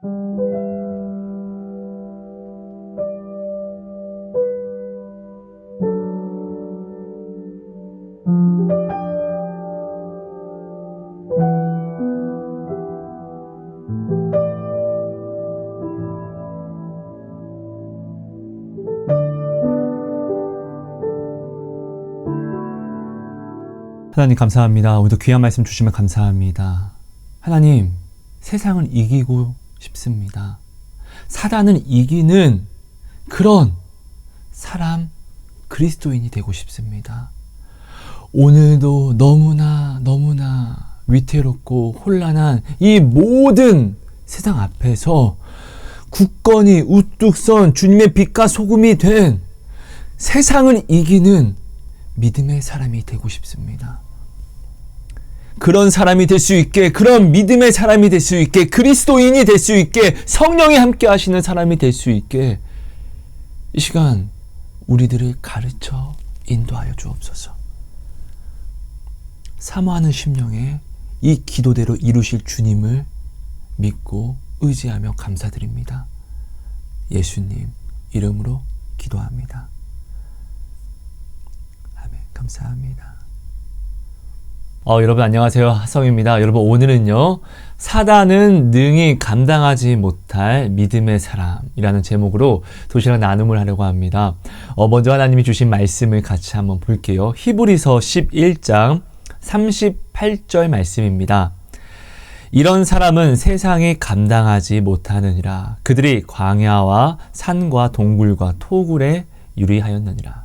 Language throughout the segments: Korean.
하나님 감사합니다. 오늘도 귀한 말씀 주시면 감사합니다. 하나님, 세상을 이기고 싶습니다. 사단을 이기는 그런 사람, 그리스도인이 되고 싶습니다. 오늘도 너무나 위태롭고 혼란한 이 모든 세상 앞에서 굳건히 우뚝 선 주님의 빛과 소금이 된 세상을 이기는 믿음의 사람이 되고 싶습니다. 그런 사람이 될 수 있게, 그런 믿음의 사람이 될 수 있게, 그리스도인이 될 수 있게, 성령이 함께 하시는 사람이 될 수 있게 이 시간 우리들을 가르쳐 인도하여 주옵소서. 사모하는 심령에 이 기도대로 이루실 주님을 믿고 의지하며 감사드립니다. 예수님 이름으로 기도합니다. 아멘. 감사합니다. 여러분 안녕하세요. 하성입니다. 여러분 오늘은요, 사단은 능히 감당하지 못할 믿음의 사람이라는 제목으로 도시락 나눔을 하려고 합니다. 먼저 하나님이 주신 말씀을 같이 한번 볼게요. 히브리서 11장 38절 말씀입니다. 이런 사람은 세상이 감당하지 못하느니라. 그들이 광야와 산과 동굴과 토굴에 유리하였느니라.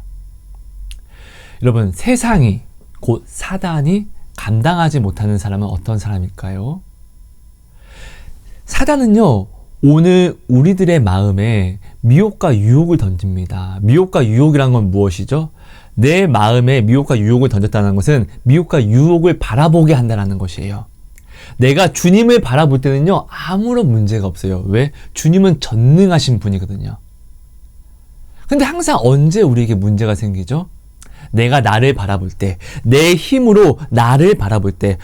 여러분, 세상이 곧 사단이 감당하지 못하는 사람은 어떤 사람일까요? 사단은요, 오늘 우리들의 마음에 미혹과 유혹을 던집니다. 미혹과 유혹이란 건 무엇이죠? 내 마음에 미혹과 유혹을 던졌다는 것은 미혹과 유혹을 바라보게 한다는 것이에요. 내가 주님을 바라볼 때는요, 아무런 문제가 없어요. 왜? 주님은 전능하신 분이거든요. 근데 항상 언제 우리에게 문제가 생기죠? 내가 나를 바라볼 때, 내 힘으로 나를 바라볼 때,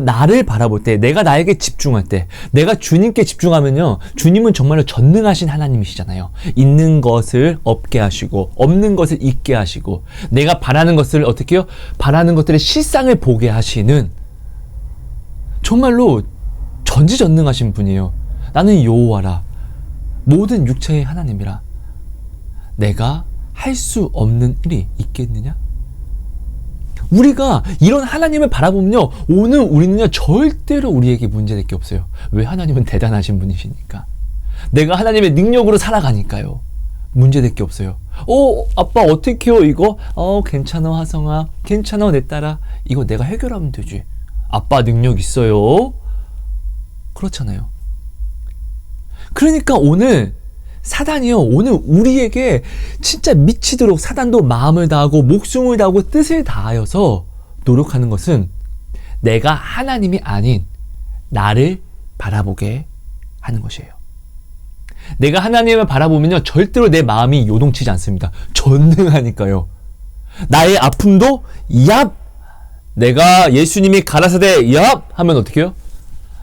나를 바라볼 때, 내가 나에게 집중할 때, 내가 주님께 집중하면요, 주님은 정말로 전능하신 하나님이시잖아요. 있는 것을 없게 하시고, 없는 것을 있게 하시고, 내가 바라는 것을 어떻게 해요? 바라는 것들의 실상을 보게 하시는, 정말로 전지전능하신 분이에요. 나는 여호와라, 모든 육체의 하나님이라. 내가 할 수 없는 일이 있겠느냐? 우리가 이런 하나님을 바라보면요, 오늘 우리는요, 절대로 우리에게 문제될 게 없어요. 왜? 하나님은 대단하신 분이시니까. 내가 하나님의 능력으로 살아가니까요. 문제될 게 없어요. 아빠 어떻게 해요 이거? 괜찮아 하성아, 괜찮아 내 딸아, 이거 내가 해결하면 되지. 아빠 능력 있어요. 그렇잖아요. 그러니까 오늘 사단이요, 오늘 우리에게 진짜 미치도록 사단도 마음을 다하고 목숨을 다하고 뜻을 다하여서 노력하는 것은 내가 하나님이 아닌 나를 바라보게 하는 것이에요. 내가 하나님을 바라보면요, 절대로 내 마음이 요동치지 않습니다. 전능하니까요. 나의 아픔도 얍! 내가 예수님이 가라사대 얍! 하면 어떻게 해요?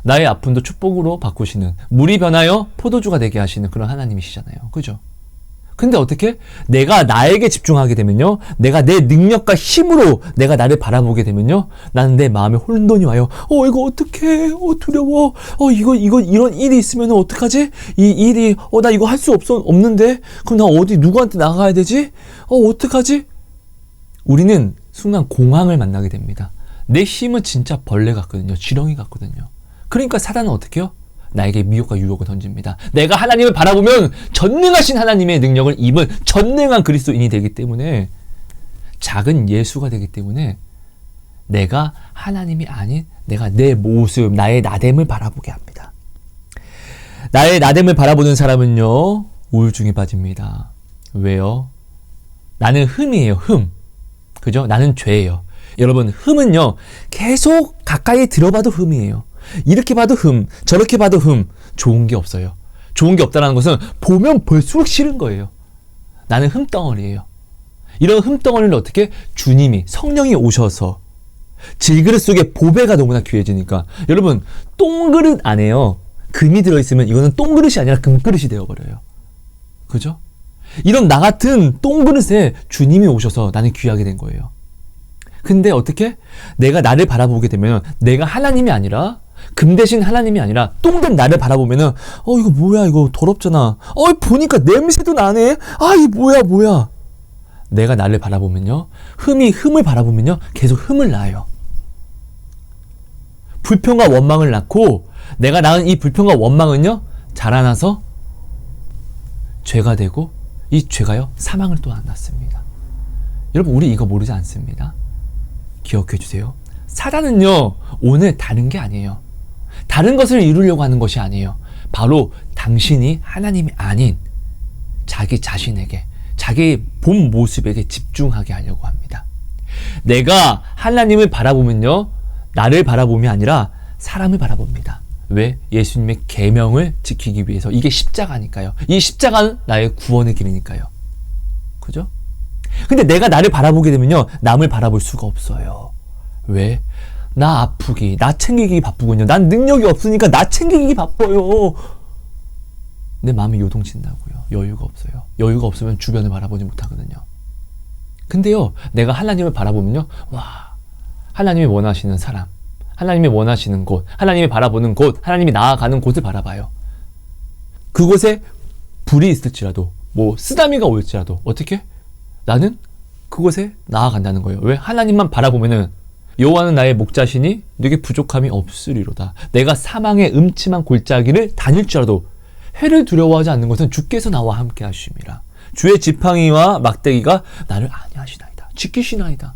나의 아픔도 축복으로 바꾸시는, 물이 변하여 포도주가 되게 하시는 그런 하나님이시잖아요. 그죠? 근데 어떻게? 내가 나에게 집중하게 되면요, 내가 내 능력과 힘으로 내가 나를 바라보게 되면요, 나는 내 마음에 혼돈이 와요. 이거 어떡해? 두려워. 이런 일이 있으면 어떡하지? 이 일이, 나 이거 할 수 없는데? 그럼 나 어디 누구한테 나가야 되지? 어떡하지? 우리는 순간 공황을 만나게 됩니다. 내 힘은 진짜 벌레 같거든요. 지렁이 같거든요. 그러니까 사단은 어떻게 해요? 나에게 미혹과 유혹을 던집니다. 내가 하나님을 바라보면 전능하신 하나님의 능력을 입은 전능한 그리스도인이 되기 때문에, 작은 예수가 되기 때문에 내가 하나님이 아닌 내가 내 모습, 나의 나됨을 바라보게 합니다. 나의 나됨을 바라보는 사람은요, 우울증에 빠집니다. 왜요? 나는 흠이에요. 흠. 그죠? 나는 죄예요. 여러분, 흠은요, 계속 가까이 들어봐도 흠이에요. 이렇게 봐도 흠, 저렇게 봐도 흠. 좋은 게 없어요. 좋은 게 없다는 것은 보면 볼수록 싫은 거예요. 나는 흠덩어리예요. 이런 흠덩어리를 어떻게? 주님이, 성령이 오셔서 질그릇 속에 보배가 너무나 귀해지니까, 여러분, 똥그릇 안에요, 금이 들어있으면 이거는 똥그릇이 아니라 금그릇이 되어버려요. 그죠? 이런 나 같은 똥그릇에 주님이 오셔서 나는 귀하게 된 거예요. 근데 어떻게? 내가 나를 바라보게 되면 내가 하나님이 아니라 금 대신 하나님이 아니라 똥된 나를 바라보면은 이거 뭐야, 이거 더럽잖아. 보니까 냄새도 나네. 이거 뭐야. 내가 나를 바라보면요, 흠을 바라보면요 계속 흠을 낳아요. 불평과 원망을 낳고 내가 낳은 이 불평과 원망은요 자라나서 죄가 되고 이 죄가요 사망을 또 안 낳습니다. 여러분, 우리 이거 모르지 않습니다. 기억해 주세요. 사단은요 오늘 다른 게 아니에요. 다른 것을 이루려고 하는 것이 아니에요. 바로 당신이 하나님이 아닌 자기 자신에게, 자기 본 모습에게 집중하게 하려고 합니다. 내가 하나님을 바라보면요 나를 바라봄이 아니라 사람을 바라봅니다. 왜? 예수님의 계명을 지키기 위해서. 이게 십자가니까요. 이 십자가는 나의 구원의 길이니까요. 그죠? 근데 내가 나를 바라보게 되면요 남을 바라볼 수가 없어요. 왜? 나 아프기, 나 챙기기 바쁘군요. 난 능력이 없으니까 나 챙기기 바빠요. 내 마음이 요동친다고요. 여유가 없어요. 여유가 없으면 주변을 바라보지 못하거든요. 근데요 내가 하나님을 바라보면요, 와, 하나님이 원하시는 사람, 하나님이 원하시는 곳, 하나님이 바라보는 곳, 하나님이 나아가는 곳을 바라봐요. 그곳에 불이 있을지라도, 쓰다미가 올지라도 어떻게? 나는 그곳에 나아간다는 거예요. 왜? 하나님만 바라보면은 여호와는 나의 목자시니 네게 부족함이 없으리로다. 내가 사망의 음침한 골짜기를 다닐지라도 해를 두려워하지 않는 것은 주께서 나와 함께 하심이라. 주의 지팡이와 막대기가 나를 안위하시나이다. 지키시나이다.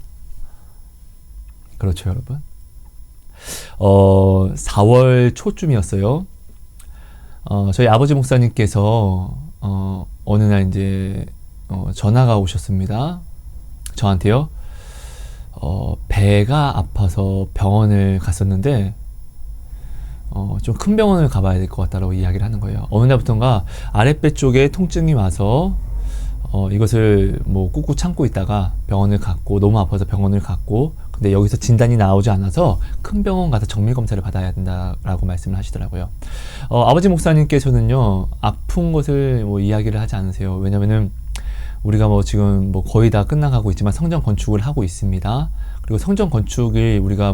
그렇죠, 여러분. 4월 초쯤이었어요. 저희 아버지 목사님께서 어느 날 이제 전화가 오셨습니다. 저한테요. 배가 아파서 병원을 갔었는데 좀 큰 병원을 가봐야 될 것 같다라고 이야기를 하는 거예요. 어느 날부턴가 아랫배 쪽에 통증이 와서 이것을 꾹꾹 참고 있다가 병원을 갔고, 너무 아파서 병원을 갔고, 근데 여기서 진단이 나오지 않아서 큰 병원 가서 정밀 검사를 받아야 된다라고 말씀을 하시더라고요. 아버지 목사님께서는요 아픈 것을 이야기를 하지 않으세요. 왜냐면은 우리가 지금 거의 다 끝나가고 있지만 성전 건축을 하고 있습니다. 그리고 성전 건축을 우리가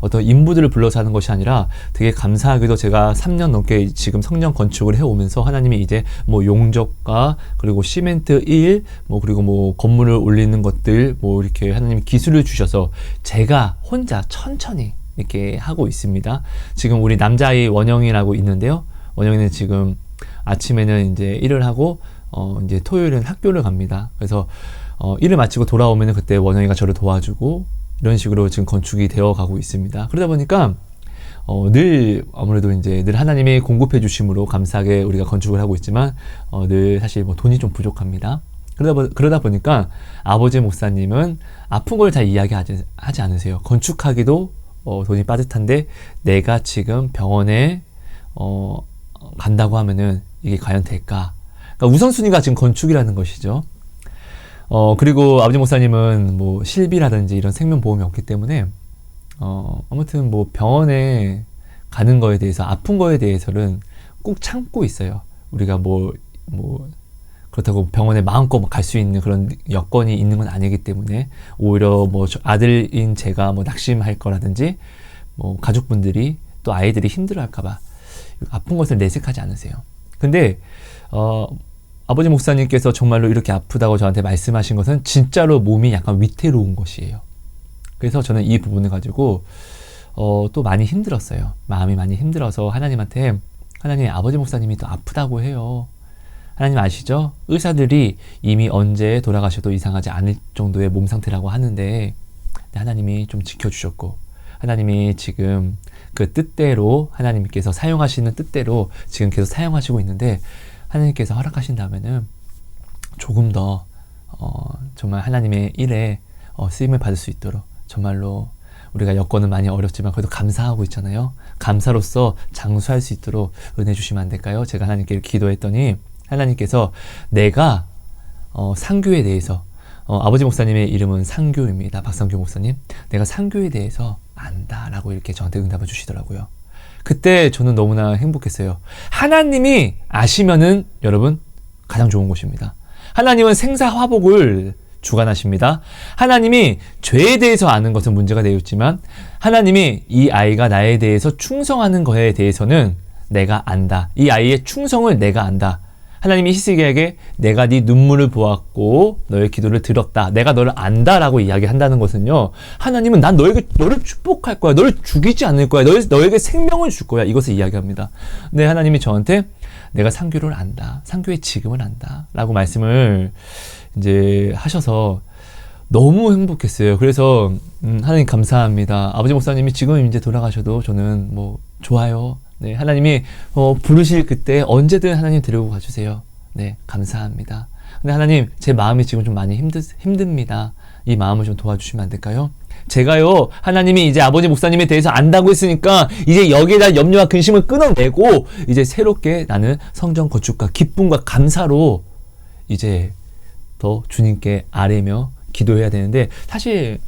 어떤 인부들을 불러서 하는 것이 아니라, 되게 감사하게도 제가 3년 넘게 지금 성전 건축을 해오면서 하나님이 이제 용접과 그리고 시멘트 일, 그리고 건물을 올리는 것들, 이렇게 하나님이 기술을 주셔서 제가 혼자 천천히 이렇게 하고 있습니다. 지금 우리 남자아이 원영이라고 있는데요. 원영이는 지금 아침에는 이제 일을 하고 이제 토요일은 학교를 갑니다. 그래서 일을 마치고 돌아오면 그때 원영이가 저를 도와주고, 이런 식으로 지금 건축이 되어 가고 있습니다. 그러다 보니까 늘 아무래도 이제 늘 하나님이 공급해 주심으로 감사하게 우리가 건축을 하고 있지만 늘 사실 돈이 좀 부족합니다. 그러다 보니까 아버지 목사님은 아픈 걸 잘 이야기하지 않으세요. 건축하기도 돈이 빠듯한데 내가 지금 병원에 간다고 하면은 이게 과연 될까? 그러니까 우선순위가 지금 건축이라는 것이죠. 그리고 아버지 목사님은 실비라든지 이런 생명보험이 없기 때문에 아무튼 병원에 가는 거에 대해서, 아픈 거에 대해서는 꼭 참고 있어요. 우리가 그렇다고 병원에 마음껏 갈 수 있는 그런 여건이 있는 건 아니기 때문에, 오히려 아들인 제가 낙심할 거라든지 가족분들이 또 아이들이 힘들어 할까봐 아픈 것을 내색하지 않으세요. 근데 아버지 목사님께서 정말로 이렇게 아프다고 저한테 말씀하신 것은 진짜로 몸이 약간 위태로운 것이에요. 그래서 저는 이 부분을 가지고 또 많이 힘들었어요. 마음이 많이 힘들어서 하나님한테, 하나님, 아버지 목사님이 또 아프다고 해요. 하나님 아시죠? 의사들이 이미 언제 돌아가셔도 이상하지 않을 정도의 몸 상태라고 하는데 하나님이 좀 지켜주셨고, 하나님이 지금 그 뜻대로, 하나님께서 사용하시는 뜻대로 지금 계속 사용하시고 있는데, 하나님께서 허락하신다면은 조금 더 정말 하나님의 일에 쓰임을 받을 수 있도록, 정말로 우리가 여건은 많이 어렵지만 그래도 감사하고 있잖아요. 감사로서 장수할 수 있도록 은혜 주시면 안 될까요? 제가 하나님께 기도했더니 하나님께서 내가 상교에 대해서, 아버지 목사님의 이름은 상교입니다. 박상교 목사님. 내가 상교에 대해서 안다라고 이렇게 저한테 응답을 주시더라고요. 그때 저는 너무나 행복했어요. 하나님이 아시면은 여러분 가장 좋은 곳입니다. 하나님은 생사화복을 주관하십니다. 하나님이 죄에 대해서 아는 것은 문제가 되었지만 하나님이 이 아이가 나에 대해서 충성하는 것에 대해서는 내가 안다. 이 아이의 충성을 내가 안다. 하나님이 히스기야에게 내가 네 눈물을 보았고 너의 기도를 들었다. 내가 너를 안다라고 이야기한다는 것은요. 하나님은 난 너를 축복할 거야. 너를 죽이지 않을 거야. 너에게 생명을 줄 거야. 이것을 이야기합니다. 네, 하나님이 저한테 내가 상규를 안다. 상규의 지금을 안다. 라고 말씀을 이제 하셔서 너무 행복했어요. 그래서 하나님 감사합니다. 아버지 목사님이 지금 이제 돌아가셔도 저는 뭐 좋아요. 네, 하나님이 부르실 그때 언제든 하나님 데리고 가주세요. 네, 감사합니다. 근데 하나님 제 마음이 지금 좀 많이 힘듭니다. 이 마음을 좀 도와주시면 안 될까요? 제가요, 하나님이 이제 아버지 목사님에 대해서 안다고 했으니까 이제 여기에 대한 염려와 근심을 끊어내고 이제 새롭게 나는 성전 건축과 기쁨과 감사로 이제 더 주님께 아뢰며 기도해야 되는데 사실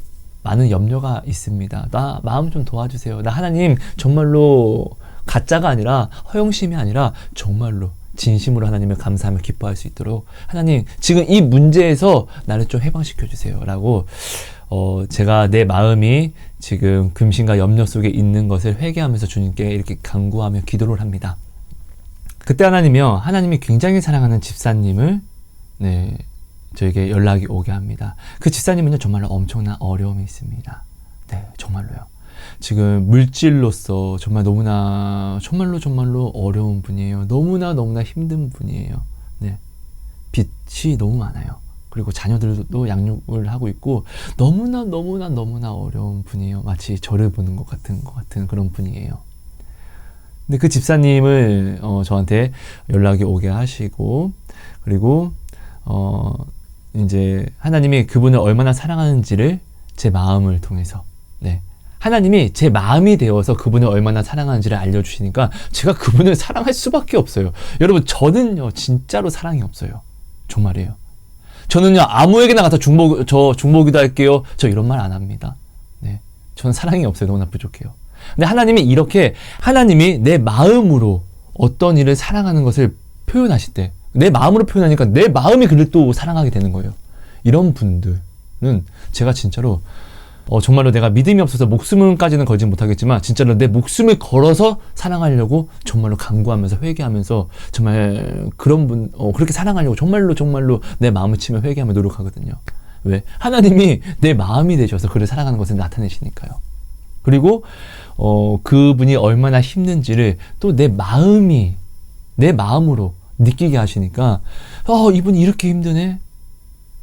많은 염려가 있습니다. 나 마음 좀 도와주세요. 나 하나님 정말로 가짜가 아니라 허영심이 아니라 정말로 진심으로 하나님을 감사하며 기뻐할 수 있도록 하나님 지금 이 문제에서 나를 좀 해방시켜 주세요 라고 제가 내 마음이 지금 금신과 염려 속에 있는 것을 회개하면서 주님께 이렇게 간구하며 기도를 합니다. 그때 하나님이 굉장히 사랑하는 집사님을 네, 저에게 연락이 오게 합니다. 그 집사님은요 정말로 엄청난 어려움이 있습니다. 네, 정말로요. 지금 물질로서 정말 너무나 정말로 어려운 분이에요. 너무나 힘든 분이에요. 네, 빚이 너무 많아요. 그리고 자녀들도 양육을 하고 있고 너무나 어려운 분이에요. 마치 저를 보는 것 같은 그런 분이에요. 근데 그 집사님을 저한테 연락이 오게 하시고 그리고 이제 하나님이 그분을 얼마나 사랑하는지를 제 마음을 통해서 네. 하나님이 제 마음이 되어서 그분을 얼마나 사랑하는지를 알려주시니까 제가 그분을 사랑할 수밖에 없어요. 여러분 저는요 진짜로 사랑이 없어요. 정말이에요. 저는요 아무에게나 가서 중보기도 할게요. 저 이런 말 안 합니다. 네, 저는 사랑이 없어요. 너무나 부족해요. 근데 하나님이 내 마음으로 어떤 일을 사랑하는 것을 표현하실 때 내 마음으로 표현하니까 내 마음이 그를 또 사랑하게 되는 거예요. 이런 분들은 제가 진짜로 정말로 내가 믿음이 없어서 목숨까지는 걸지 못하겠지만 진짜로 내 목숨을 걸어서 사랑하려고 정말로 간구하면서 회개하면서 정말 그런 분 그렇게 사랑하려고 정말로 내 마음을 치며 회개하며 노력하거든요. 왜? 하나님이 내 마음이 되셔서 그를 사랑하는 것을 나타내시니까요. 그리고 그분이 얼마나 힘든지를 또 내 마음으로 느끼게 하시니까 이분이 이렇게 힘드네?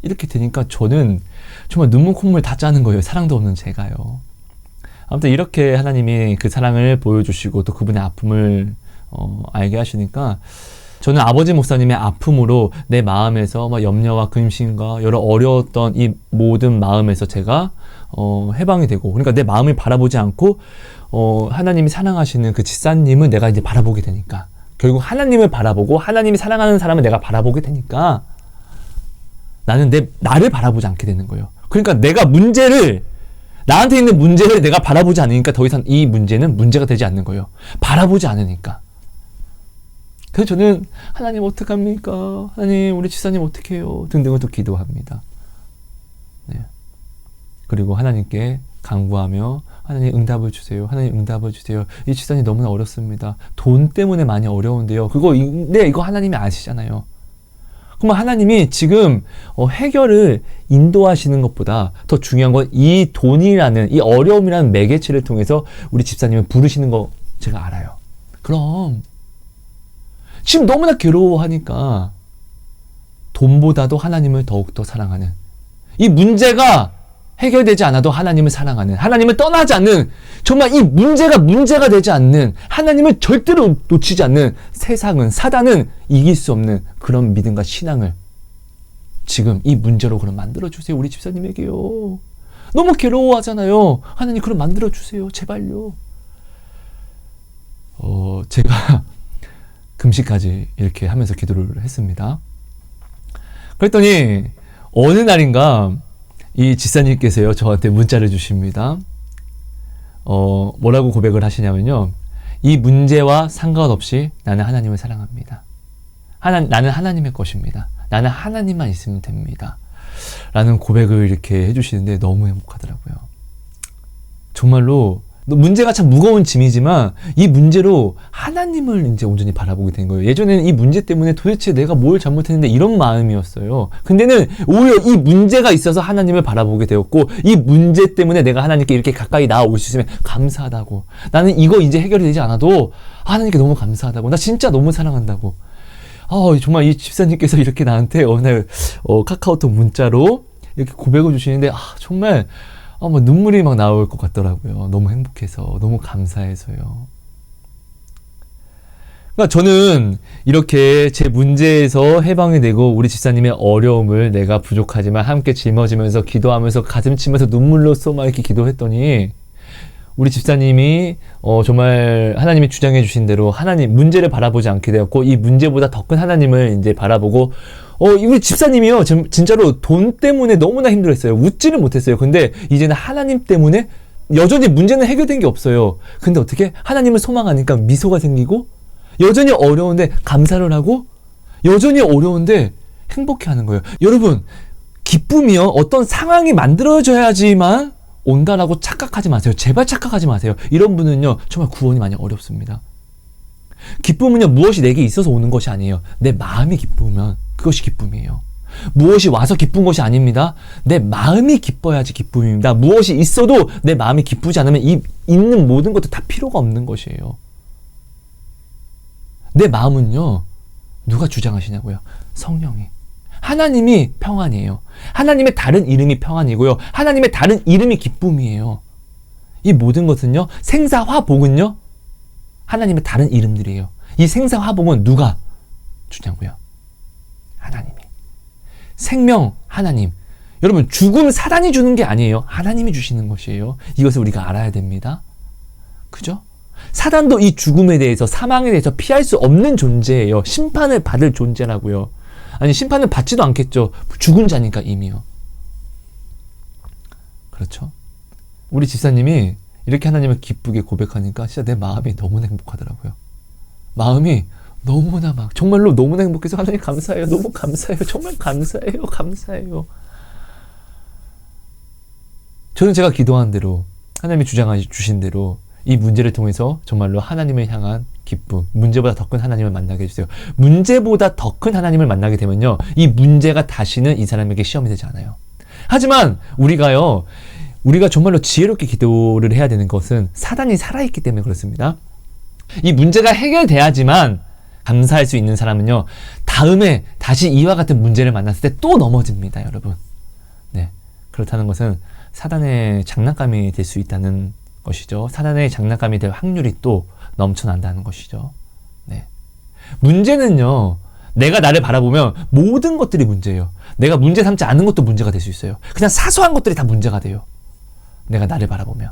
이렇게 되니까 저는 정말 눈물 콧물 다 짜는 거예요. 사랑도 없는 제가요. 아무튼 이렇게 하나님이 그 사랑을 보여주시고 또 그분의 아픔을 알게 하시니까 저는 아버지 목사님의 아픔으로 내 마음에서 염려와 근심과 여러 어려웠던 이 모든 마음에서 제가 해방이 되고 그러니까 내 마음을 바라보지 않고 하나님이 사랑하시는 그 집사님을 내가 이제 바라보게 되니까 결국 하나님을 바라보고 하나님이 사랑하는 사람을 내가 바라보게 되니까 나는 나를 바라보지 않게 되는 거예요. 그러니까 나한테 있는 문제를 내가 바라보지 않으니까 더 이상 이 문제는 문제가 되지 않는 거예요. 바라보지 않으니까. 그래서 저는 하나님 어떡합니까? 하나님 우리 집사님 어떡해요? 등등을 또 기도합니다. 네. 그리고 하나님께 간구하며 하나님 응답을 주세요. 하나님 응답을 주세요. 이 집사님 너무나 어렵습니다. 돈 때문에 많이 어려운데요. 이거 하나님이 아시잖아요. 그럼 하나님이 지금 해결을 인도하시는 것보다 더 중요한 건 이 돈이라는 이 어려움이라는 매개체를 통해서 우리 집사님을 부르시는 거 제가 알아요. 그럼 지금 너무나 괴로워하니까 돈보다도 하나님을 더욱더 사랑하는 이 문제가 해결되지 않아도 하나님을 사랑하는 하나님을 떠나지 않는 정말 이 문제가 되지 않는 하나님을 절대로 놓치지 않는 사단은 이길 수 없는 그런 믿음과 신앙을 지금 이 문제로 그럼 만들어주세요. 우리 집사님에게요. 너무 괴로워하잖아요. 하나님 그럼 만들어주세요. 제발요. 제가 금식까지 이렇게 하면서 기도를 했습니다. 그랬더니 어느 날인가 이 집사님께서요 저한테 문자를 주십니다. 뭐라고 고백을 하시냐면요. 이 문제와 상관없이 나는 하나님을 사랑합니다. 나는 하나님의 것입니다. 나는 하나님만 있으면 됩니다. 라는 고백을 이렇게 해주시는데 너무 행복하더라고요. 정말로 문제가 참 무거운 짐이지만 이 문제로 하나님을 이제 온전히 바라보게 된 거예요. 예전에는 이 문제 때문에 도대체 내가 뭘 잘못했는데 이런 마음이었어요. 근데는 오히려 이 문제가 있어서 하나님을 바라보게 되었고, 이 문제 때문에 내가 하나님께 이렇게 가까이 나아올 수 있으면 감사하다고. 나는 이거 이제 해결이 되지 않아도 하나님께 너무 감사하다고. 나 진짜 너무 사랑한다고. 정말 이 집사님께서 이렇게 나한테 어느 날 카카오톡 문자로 이렇게 고백을 주시는데 정말 뭐 눈물이 막 나올 것 같더라고요. 너무 행복해서, 너무 감사해서요. 그러니까 저는 이렇게 제 문제에서 해방이 되고 우리 집사님의 어려움을 내가 부족하지만 함께 짊어지면서 기도하면서 가슴 치면서 눈물로써 막 이렇게 기도했더니 우리 집사님이 정말 하나님이 주장해 주신 대로 하나님 문제를 바라보지 않게 되었고, 이 문제보다 더 큰 하나님을 이제 바라보고, 우리 집사님이요 진짜로 돈 때문에 너무나 힘들었어요. 웃지는 못했어요. 근데 이제는 하나님 때문에 여전히 문제는 해결된 게 없어요. 근데 어떻게 하나님을 소망하니까 미소가 생기고, 여전히 어려운데 감사를 하고, 여전히 어려운데 행복해하는 거예요. 여러분, 기쁨이요 어떤 상황이 만들어져야지만 온다라고 착각하지 마세요. 제발 착각하지 마세요. 이런 분은요 정말 구원이 많이 어렵습니다. 기쁨은요 무엇이 내게 있어서 오는 것이 아니에요. 내 마음이 기쁘면 그것이 기쁨이에요. 무엇이 와서 기쁜 것이 아닙니다. 내 마음이 기뻐야지 기쁨입니다. 무엇이 있어도 내 마음이 기쁘지 않으면 있는 모든 것도 다 필요가 없는 것이에요. 내 마음은요 누가 주장하시냐고요? 성령이. 하나님이 평안이에요. 하나님의 다른 이름이 평안이고요. 하나님의 다른 이름이 기쁨이에요. 이 모든 것은요, 생사화복은요, 하나님의 다른 이름들이에요. 이 생사화복은 누가 주냐고요? 하나님이. 생명, 하나님. 여러분, 죽음 사단이 주는 게 아니에요. 하나님이 주시는 것이에요. 이것을 우리가 알아야 됩니다. 그죠? 사단도 이 죽음에 대해서, 사망에 대해서 피할 수 없는 존재예요. 심판을 받을 존재라고요. 아니, 심판을 받지도 않겠죠. 죽은 자니까 이미요. 그렇죠? 우리 집사님이 이렇게 하나님을 기쁘게 고백하니까 진짜 내 마음이 너무나 행복하더라고요. 마음이 너무나 정말로 너무나 행복해서 하나님 감사해요. 너무 감사해요. 정말 감사해요. 감사해요. 저는 제가 기도한 대로, 하나님이 주장해 주신 대로 이 문제를 통해서 정말로 하나님을 향한 기쁨, 문제보다 더 큰 하나님을 만나게 해주세요. 문제보다 더 큰 하나님을 만나게 되면요, 이 문제가 다시는 이 사람에게 시험이 되지 않아요. 하지만 우리가 정말로 지혜롭게 기도를 해야 되는 것은 사단이 살아있기 때문에 그렇습니다. 이 문제가 해결돼야지만 감사할 수 있는 사람은요, 다음에 다시 이와 같은 문제를 만났을 때 또 넘어집니다, 여러분. 네, 그렇다는 것은 사단의 장난감이 될 수 있다는 것이죠. 사단의 장난감이 될 확률이 또 넘쳐난다는 것이죠. 네. 문제는요, 내가 나를 바라보면 모든 것들이 문제예요. 내가 문제 삼지 않은 것도 문제가 될 수 있어요. 그냥 사소한 것들이 다 문제가 돼요. 내가 나를 바라보면.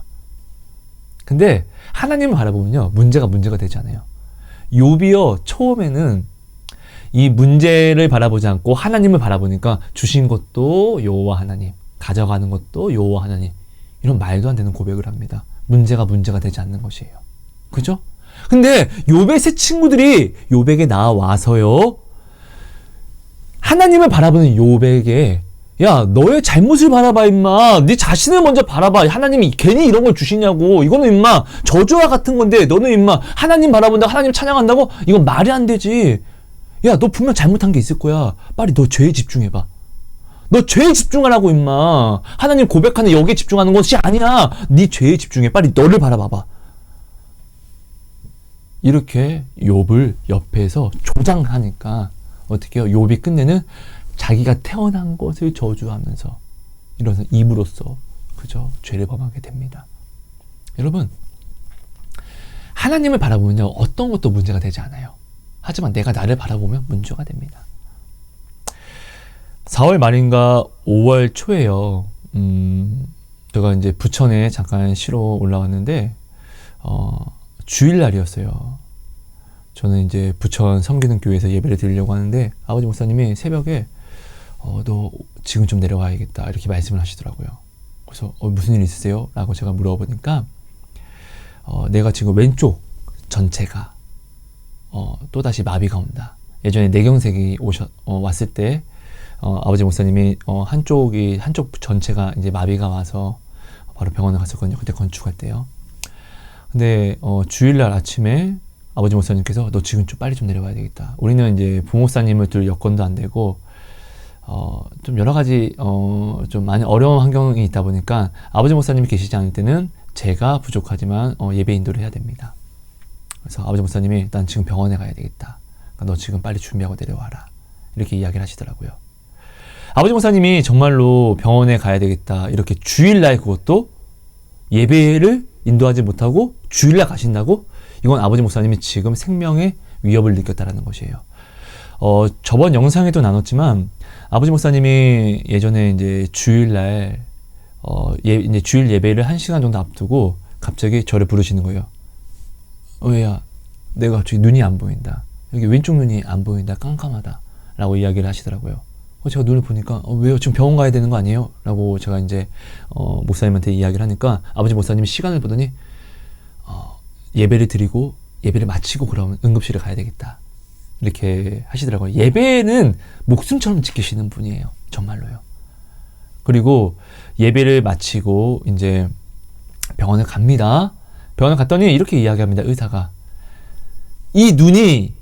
근데 하나님을 바라보면요, 문제가 되지 않아요. 욥이요, 처음에는 이 문제를 바라보지 않고 하나님을 바라보니까 주신 것도 여호와 하나님, 가져가는 것도 여호와 하나님, 이런 말도 안 되는 고백을 합니다. 문제가 되지 않는 것이에요. 그죠? 근데 욥의 세 친구들이 욥에게 나와서요, 하나님을 바라보는 욥에게, 야, 너의 잘못을 바라봐 임마. 네 자신을 먼저 바라봐. 하나님이 괜히 이런 걸 주시냐고. 이거는 임마 저주와 같은 건데 너는 임마 하나님 바라본다고 하나님 찬양한다고? 이건 말이 안 되지. 야, 너 분명 잘못한 게 있을 거야. 빨리 너 죄에 집중해봐. 너 죄에 집중하라고 임마. 하나님 고백하는 여기에 집중하는 것이 아니야. 네 죄에 집중해. 빨리 너를 바라봐봐. 이렇게 욥을 옆에서 조장하니까 어떻게 해요? 욥이 끝내는 자기가 태어난 것을 저주하면서 이런 입으로써, 그죠? 죄를 범하게 됩니다. 여러분, 하나님을 바라보면요, 어떤 것도 문제가 되지 않아요. 하지만 내가 나를 바라보면 문제가 됩니다. 4월 말인가 5월 초에요. 제가 이제 부천에 잠깐 쉬러 올라왔는데, 주일날이었어요. 저는 이제 부천 성기능 교회에서 예배를 드리려고 하는데, 아버지 목사님이 새벽에, 너 지금 좀 내려와야겠다, 이렇게 말씀을 하시더라고요. 그래서, 무슨 일 있으세요? 라고 제가 물어보니까, 내가 지금 왼쪽 전체가 또다시 마비가 온다. 예전에 뇌경색이 왔을 때 아버지 목사님이 한쪽 전체가 이제 마비가 와서 바로 병원에 갔었거든요. 그때 건축할 때요. 근데 주일날 아침에 아버지 목사님께서 너 지금 좀 빨리 좀 내려와야 되겠다. 우리는 이제 부목사님을 둘 여건도 안 되고 좀 여러 가지 좀 많이 어려운 환경이 있다 보니까 아버지 목사님이 계시지 않을 때는 제가 부족하지만 예배 인도를 해야 됩니다. 그래서 아버지 목사님이 난 지금 병원에 가야 되겠다. 그러니까 너 지금 빨리 준비하고 내려와라. 이렇게 이야기를 하시더라고요. 아버지 목사님이 정말로 병원에 가야 되겠다. 이렇게 주일날 그것도 예배를 인도하지 못하고 주일날 가신다고? 이건 아버지 목사님이 지금 생명의 위협을 느꼈다라는 것이에요. 저번 영상에도 나눴지만 아버지 목사님이 예전에 이제 주일날 이제 주일 예배를 1시간 정도 앞두고 갑자기 저를 부르시는 거예요. 왜야? 내가 갑자기 눈이 안 보인다. 여기 왼쪽 눈이 안 보인다. 깜깜하다. 라고 이야기를 하시더라고요. 제가 눈을 보니까 왜요? 지금 병원 가야 되는 거 아니에요? 라고 제가 이제 목사님한테 이야기를 하니까 아버지 목사님이 시간을 보더니 예배를 드리고 예배를 마치고 그러면 응급실에 가야 되겠다. 이렇게 하시더라고요. 예배는 목숨처럼 지키시는 분이에요. 정말로요. 그리고 예배를 마치고 이제 병원에 갑니다. 병원에 갔더니 이렇게 이야기합니다. 의사가. 이 눈이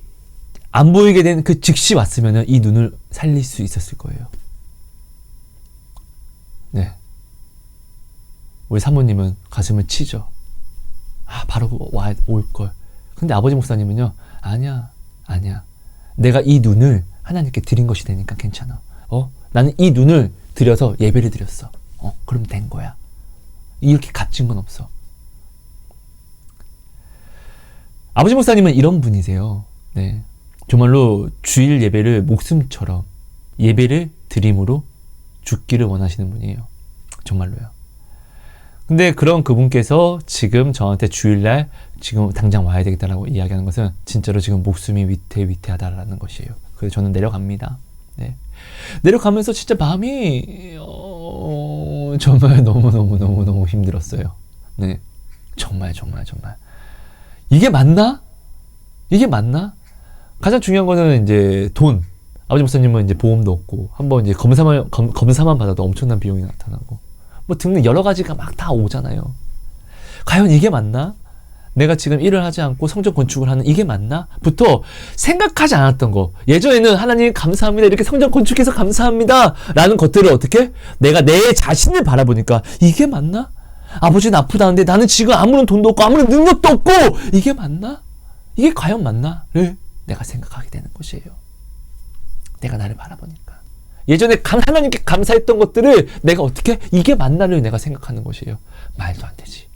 안 보이게 된 그 즉시 왔으면 이 눈을 살릴 수 있었을 거예요. 네. 우리 사모님은 가슴을 치죠. 바로 올걸. 근데 아버지 목사님은요. 아니야. 내가 이 눈을 하나님께 드린 것이 되니까 괜찮아. 나는 이 눈을 들여서 예배를 드렸어. 그럼 된 거야. 이렇게 값진 건 없어. 아버지 목사님은 이런 분이세요. 네. 정말로 주일 예배를 목숨처럼 예배를 드림으로 죽기를 원하시는 분이에요. 정말로요. 근데 그런 그분께서 지금 저한테 주일날 지금 당장 와야 되겠다라고 이야기하는 것은 진짜로 지금 목숨이 위태위태하다라는 것이에요. 그래서 저는 내려갑니다. 네. 내려가면서 진짜 마음이 정말 너무 힘들었어요. 네. 정말. 이게 맞나? 가장 중요한 거는 이제 돈. 아버지 목사님은 이제 보험도 없고 한번 이제 검사만 받아도 엄청난 비용이 나타나고 뭐 등등 여러 가지가 막 다 오잖아요. 과연 이게 맞나? 내가 지금 일을 하지 않고 성전 건축을 하는 이게 맞나? 부터 생각하지 않았던 거. 예전에는 하나님 감사합니다. 이렇게 성전 건축해서 감사합니다. 라는 것들을 어떻게? 내가 내 자신을 바라보니까 이게 맞나? 아버지는 아프다는데 나는 지금 아무런 돈도 없고 아무런 능력도 없고 이게 맞나? 이게 과연 맞나?를 내가 생각하게 되는 것이에요. 내가 나를 바라보니까. 예전에 하나님께 감사했던 것들을 내가 어떻게 이게 맞나를 내가 생각하는 것이에요. 말도 안 되지.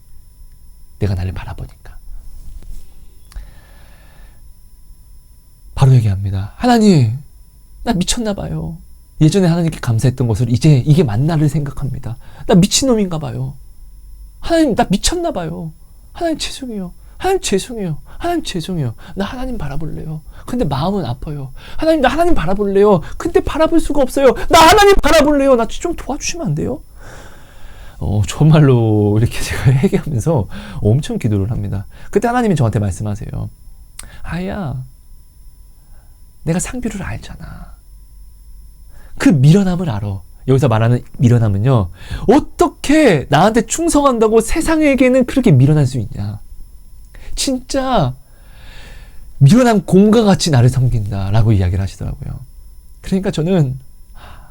내가 나를 바라보니까. 바로 얘기합니다. 하나님, 나 미쳤나 봐요. 예전에 하나님께 감사했던 것을 이제 이게 맞나를 생각합니다. 나 미친놈인가 봐요. 하나님, 나 미쳤나 봐요. 하나님 죄송해요. 나 하나님 바라볼래요. 근데 마음은 아파요. 하나님, 나 하나님 바라볼래요. 근데 바라볼 수가 없어요. 나 하나님 바라볼래요. 나 좀 도와주시면 안 돼요? 정말로 이렇게 제가 얘기하면서 엄청 기도를 합니다. 그때 하나님이 저한테 말씀하세요. 아야, 내가 상비를 알잖아. 그 미련함을 알아. 여기서 말하는 미련함은요, 어떻게 나한테 충성한다고 세상에게는 그렇게 미련할 수 있냐. 진짜 미련한 곰과 같이 나를 섬긴다라고 이야기를 하시더라고요. 그러니까 저는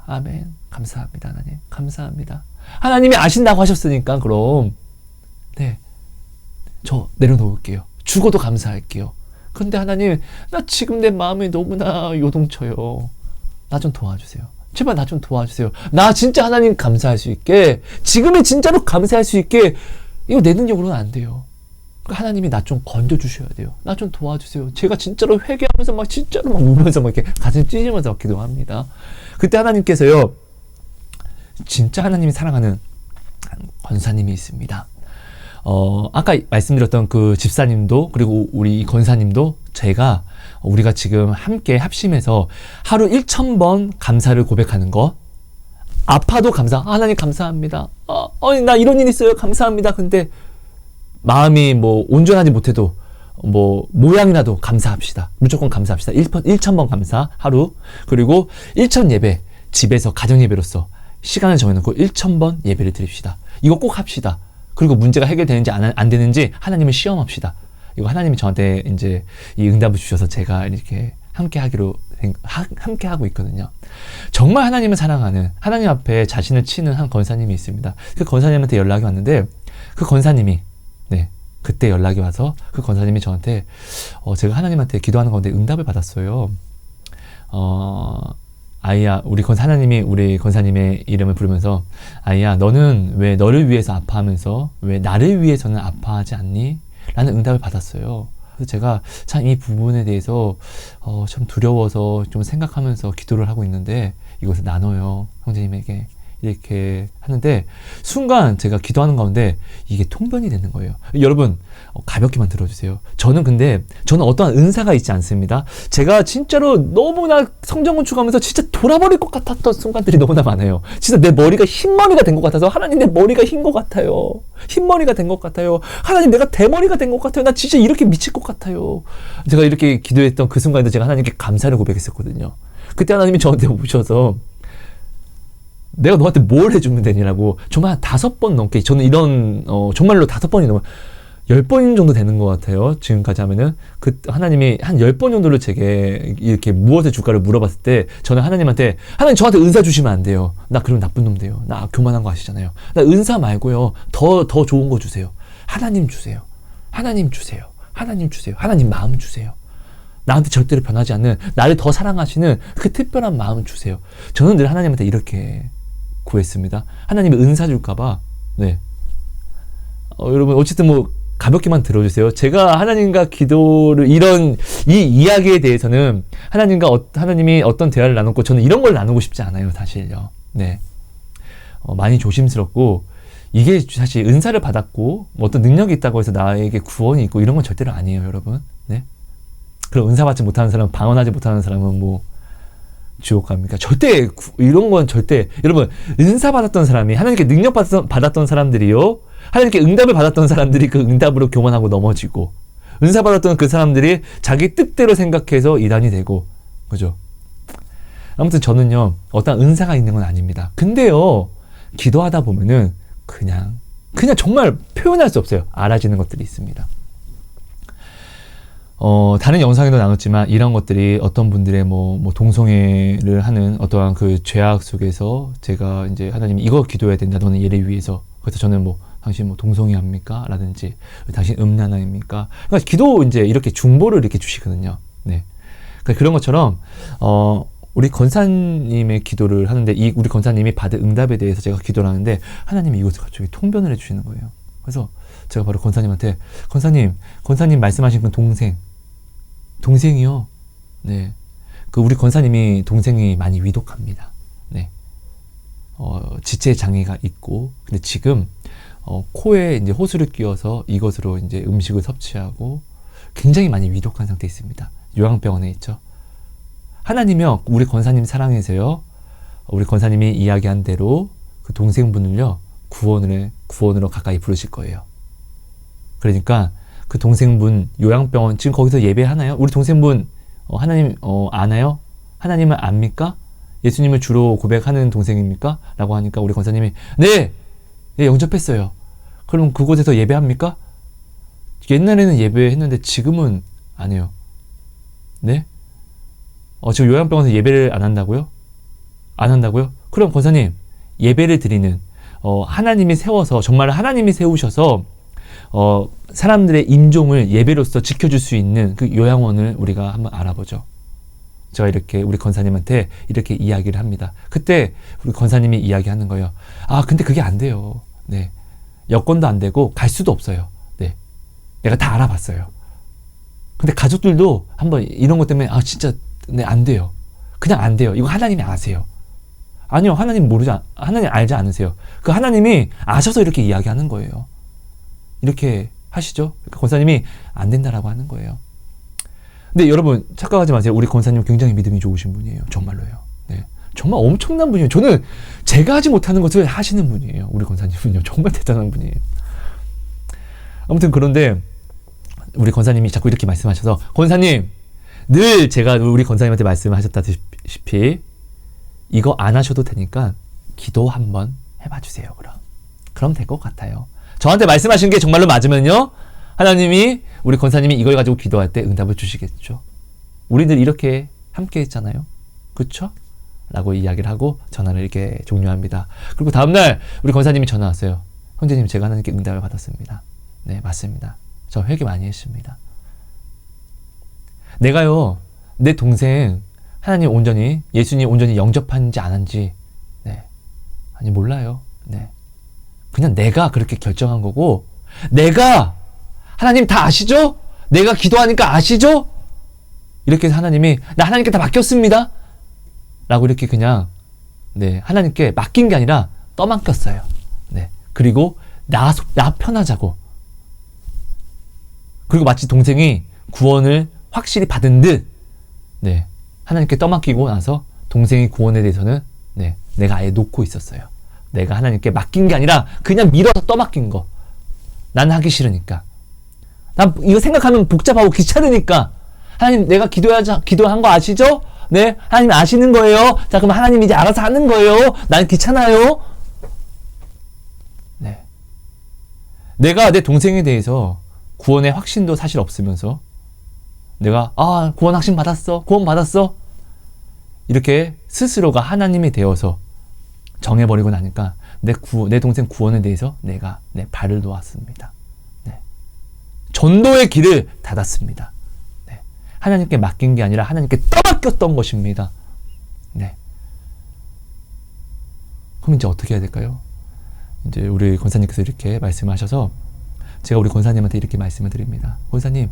아멘, 감사합니다. 하나님, 감사합니다. 하나님이 아신다고 하셨으니까 그럼 네, 저 내려놓을게요. 죽어도 감사할게요. 근데 하나님, 나 지금 내 마음이 너무나 요동쳐요. 나 좀 도와주세요. 제발 나 좀 도와주세요. 나 진짜 하나님 감사할 수 있게, 지금의 진짜로 감사할 수 있게, 이거 내 능력으로는 안 돼요. 하나님이 나 좀 건져주셔야 돼요. 나 좀 도와주세요. 제가 진짜로 회개하면서 막 진짜로 막 울면서 막 이렇게 가슴 찢으면서 기도합니다. 그때 하나님께서요, 진짜 하나님이 사랑하는 권사님이 있습니다. 아까 말씀드렸던 그 집사님도, 그리고 우리 권사님도 우리가 지금 함께 합심해서 하루 1,000번 감사를 고백하는 거, 아파도 하나님 감사합니다. 나 이런 일 있어요. 감사합니다. 근데 마음이 뭐 온전하지 못해도 뭐 모양이라도 감사합시다. 무조건 감사합시다. 1,000번 감사 하루. 그리고 1,000 예배 집에서 가정 예배로서 시간을 정해놓고 1,000번 예배를 드립시다. 이거 꼭 합시다. 그리고 문제가 해결되는지 안 되는지 하나님을 시험합시다. 이거 하나님이 저한테 이제 이 응답을 주셔서 제가 이렇게 함께 하고 있거든요. 정말 하나님을 사랑하는, 하나님 앞에 자신을 치는 한 권사님이 있습니다. 그 권사님한테 연락이 왔는데, 그 권사님이, 네, 그때 연락이 와서 그 권사님이 저한테, 제가 하나님한테 기도하는 가운데 응답을 받았어요. 아이야, 하나님이 우리 권사님의 이름을 부르면서, 아이야, 너는 왜 너를 위해서 아파하면서 왜 나를 위해서는 아파하지 않니? 라는 응답을 받았어요. 그래서 제가 참 이 부분에 대해서 좀 두려워서 좀 생각하면서 기도를 하고 있는데, 이것을 나눠요. 형제님에게. 이렇게 하는데, 순간 제가 기도하는 가운데 이게 통변이 되는 거예요. 여러분, 가볍게만 들어주세요. 저는 어떠한 은사가 있지 않습니다. 제가 진짜로 너무나 성전 건축하면서 진짜 돌아버릴 것 같았던 순간들이 너무나 많아요. 진짜 내 머리가 흰머리가 된 것 같아서, 하나님 내 머리가 흰 것 같아요. 흰머리가 된 것 같아요. 하나님 내가 대머리가 된 것 같아요. 나 진짜 이렇게 미칠 것 같아요. 제가 이렇게 기도했던 그 순간에도 제가 하나님께 감사를 고백했었거든요. 그때 하나님이 저한테 오셔서 내가 너한테 뭘 해주면 되냐고, 정말 한 5번 넘게, 저는 이런 정말로 5번이 넘어 10번 정도 되는 것 같아요. 지금까지 하면은 그 하나님이 한 10번 정도를 제게 이렇게 무엇을 줄까를 물어봤을 때, 저는 하나님한테, 하나님 저한테 은사 주시면 안 돼요. 나 그러면 나쁜 놈 돼요. 나 교만한 거 아시잖아요. 나 은사 말고요, 더 좋은 거 주세요. 하나님 주세요. 하나님 주세요. 하나님 주세요. 하나님 마음 주세요. 나한테 절대로 변하지 않는, 나를 더 사랑하시는 그 특별한 마음 주세요. 저는 늘 하나님한테 이렇게 구했습니다. 하나님이 은사 줄까봐. 네. 여러분, 어쨌든 뭐 가볍게만 들어주세요. 제가 하나님과 기도를, 이 이야기에 대해서는 하나님이 어떤 대화를 나눴고, 저는 이런 걸 나누고 싶지 않아요, 사실요. 네. 많이 조심스럽고, 이게 사실 은사를 받았고, 뭐 어떤 능력이 있다고 해서 나에게 구원이 있고, 이런 건 절대로 아니에요, 여러분. 네. 그럼 은사 받지 못하는 사람, 방언하지 못하는 사람은 뭐 지옥 갑니까? 절대 이런 건 절대. 여러분, 은사 받았던 사람이, 하나님께 능력 받았던 사람들이요, 하나님께 응답을 받았던 사람들이 그 응답으로 교만하고 넘어지고, 은사 받았던 그 사람들이 자기 뜻대로 생각해서 이단이 되고, 그죠? 아무튼 저는요, 어떤 은사가 있는 건 아닙니다. 근데요, 기도하다 보면은 그냥 정말 표현할 수 없어요. 알아지는 것들이 있습니다. 다른 영상에도 나눴지만, 이런 것들이 어떤 분들의 뭐 동성애를 하는 어떠한 그 죄악 속에서, 제가 이제 하나님이 이거 기도해야 된다, 너는 얘를 위해서. 그래서 저는 뭐, 당신 뭐 동성애 합니까? 라든지, 당신 음란아입니까? 그러니까 기도 이제 이렇게 중보를 이렇게 주시거든요. 네. 그러니까 그런 것처럼, 우리 권사님의 기도를 하는데, 우리 권사님이 받은 응답에 대해서 제가 기도를 하는데, 하나님이 이것을 갑자기 통변을 해주시는 거예요. 그래서 제가 바로 권사님한테, 권사님 말씀하신 그 동생이요. 네. 우리 권사님이 동생이 많이 위독합니다. 네. 지체 장애가 있고, 근데 지금, 코에 이제 호수를 끼워서 이것으로 이제 음식을 섭취하고 굉장히 많이 위독한 상태에 있습니다. 요양병원에 있죠. 하나님이요, 우리 권사님 사랑해서요, 우리 권사님이 이야기한 대로 그 동생분을요, 구원으로 가까이 부르실 거예요. 그러니까 그 동생분 요양병원, 지금 거기서 예배하나요? 우리 동생분 하나님 아나요? 하나님을 압니까? 예수님을 주로 고백하는 동생입니까? 라고 하니까 우리 권사님이 네, 영접했어요. 그럼 그곳에서 예배합니까? 옛날에는 예배했는데 지금은 안 해요. 네? 지금 요양병원에서 예배를 안 한다고요? 안 한다고요? 그럼 권사님, 예배를 드리는, 하나님이 세워서, 정말 하나님이 세우셔서 사람들의 임종을 예배로서 지켜줄 수 있는 그 요양원을 우리가 한번 알아보죠. 제가 이렇게 우리 권사님한테 이렇게 이야기를 합니다. 그때 우리 권사님이 이야기하는 거예요. 근데 그게 안 돼요. 네. 여건도 안 되고 갈 수도 없어요. 네. 내가 다 알아봤어요. 근데 가족들도 한번 이런 것 때문에 진짜 네, 안 돼요. 그냥 안 돼요. 이거 하나님이 아세요. 아니요, 하나님 하나님 알지 않으세요. 그 하나님이 아셔서 이렇게 이야기하는 거예요. 이렇게 하시죠. 그러니까 권사님이 안 된다라고 하는 거예요. 근데 여러분 착각하지 마세요. 우리 권사님 굉장히 믿음이 좋으신 분이에요. 정말로요. 네. 정말 엄청난 분이에요. 저는 제가 하지 못하는 것을 하시는 분이에요. 우리 권사님은요. 정말 대단한 분이에요. 아무튼 그런데 우리 권사님이 자꾸 이렇게 말씀하셔서, 권사님, 늘 제가 우리 권사님한테 말씀하셨다시피 이거 안 하셔도 되니까 기도 한번 해봐 주세요. 그럼 될 것 같아요. 저한테 말씀하신 게 정말로 맞으면요, 하나님이 우리 권사님이 이걸 가지고 기도할 때 응답을 주시겠죠. 우리들 이렇게 함께 했잖아요. 그쵸? 라고 이야기를 하고 전화를 이렇게 종료합니다. 그리고 다음날 우리 권사님이 전화 왔어요. 형제님, 제가 하나님께 응답을 받았습니다. 네, 맞습니다. 저 회개 많이 했습니다. 내가요, 내 동생 하나님 온전히, 예수님 온전히 영접한지 안 한지, 네, 아니 몰라요. 네, 그냥 내가 그렇게 결정한 거고, 내가 하나님 다 아시죠? 내가 기도하니까 아시죠? 이렇게 해서 하나님이 나 하나님께 다 맡겼습니다 라고 이렇게 그냥, 네, 하나님께 맡긴 게 아니라 떠맡겼어요. 네, 그리고 나 편하자고. 그리고 마치 동생이 구원을 확실히 받은 듯, 네, 하나님께 떠맡기고 나서 동생의 구원에 대해서는, 네, 내가 아예 놓고 있었어요. 내가 하나님께 맡긴 게 아니라 그냥 밀어서 떠맡긴 거. 난 하기 싫으니까. 난 이거 생각하면 복잡하고 귀찮으니까. 하나님, 내가 기도한 거 아시죠? 네, 하나님 아시는 거예요. 자, 그럼 하나님 이제 알아서 하는 거예요. 난 귀찮아요. 네, 내가 내 동생에 대해서 구원의 확신도 사실 없으면서 내가 구원 확신 받았어, 구원 받았어, 이렇게 스스로가 하나님이 되어서 정해버리고 나니까 내 동생 구원에 대해서 내가 내 발을 놓았습니다. 네, 전도의 길을 닫았습니다. 네, 하나님께 맡긴 게 아니라 하나님께 떠맡겼던 것입니다. 네, 그럼 이제 어떻게 해야 될까요? 이제 우리 권사님께서 이렇게 말씀하셔서 제가 우리 권사님한테 이렇게 말씀을 드립니다. 권사님,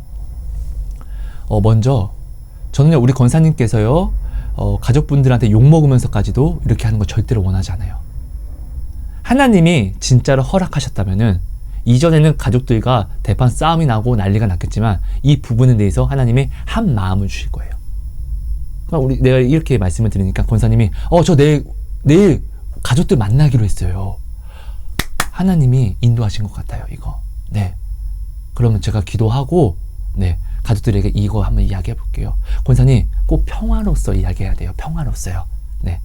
먼저 저는요, 우리 권사님께서요, 가족분들한테 욕먹으면서까지도 이렇게 하는 거 절대로 원하지 않아요. 하나님이 진짜로 허락하셨다면은 이전에는 가족들과 대판 싸움이 나고 난리가 났겠지만 이 부분에 대해서 하나님이 한 마음을 주실 거예요. 그러니까 내가 이렇게 말씀을 드리니까 권사님이 저 내일 가족들 만나기로 했어요. 하나님이 인도하신 것 같아요, 이거. 네, 그러면 제가 기도하고, 네, 가족들에게 이거 한번 이야기해 볼게요. 권사님, 꼭 평화로서 이야기해야 돼요. 평화로서요. 네,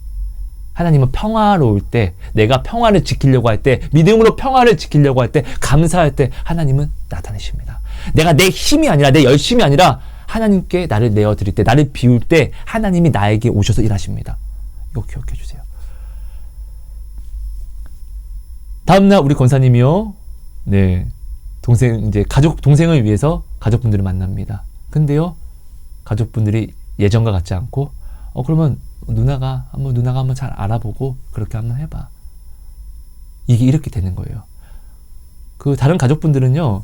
하나님은 평화로울 때, 내가 평화를 지키려고 할 때, 믿음으로 평화를 지키려고 할 때, 감사할 때 하나님은 나타내십니다. 내가 내 힘이 아니라, 내 열심이 아니라 하나님께 나를 내어드릴 때, 나를 비울 때 하나님이 나에게 오셔서 일하십니다. 이거 기억해 주세요. 다음날 우리 권사님이요, 네, 동생을 위해서 가족분들을 만납니다. 근데요, 가족분들이 예전과 같지 않고, 그러면 누나가 한번 잘 알아보고 그렇게 한번 해봐. 이게 이렇게 되는 거예요. 그 다른 가족분들은요,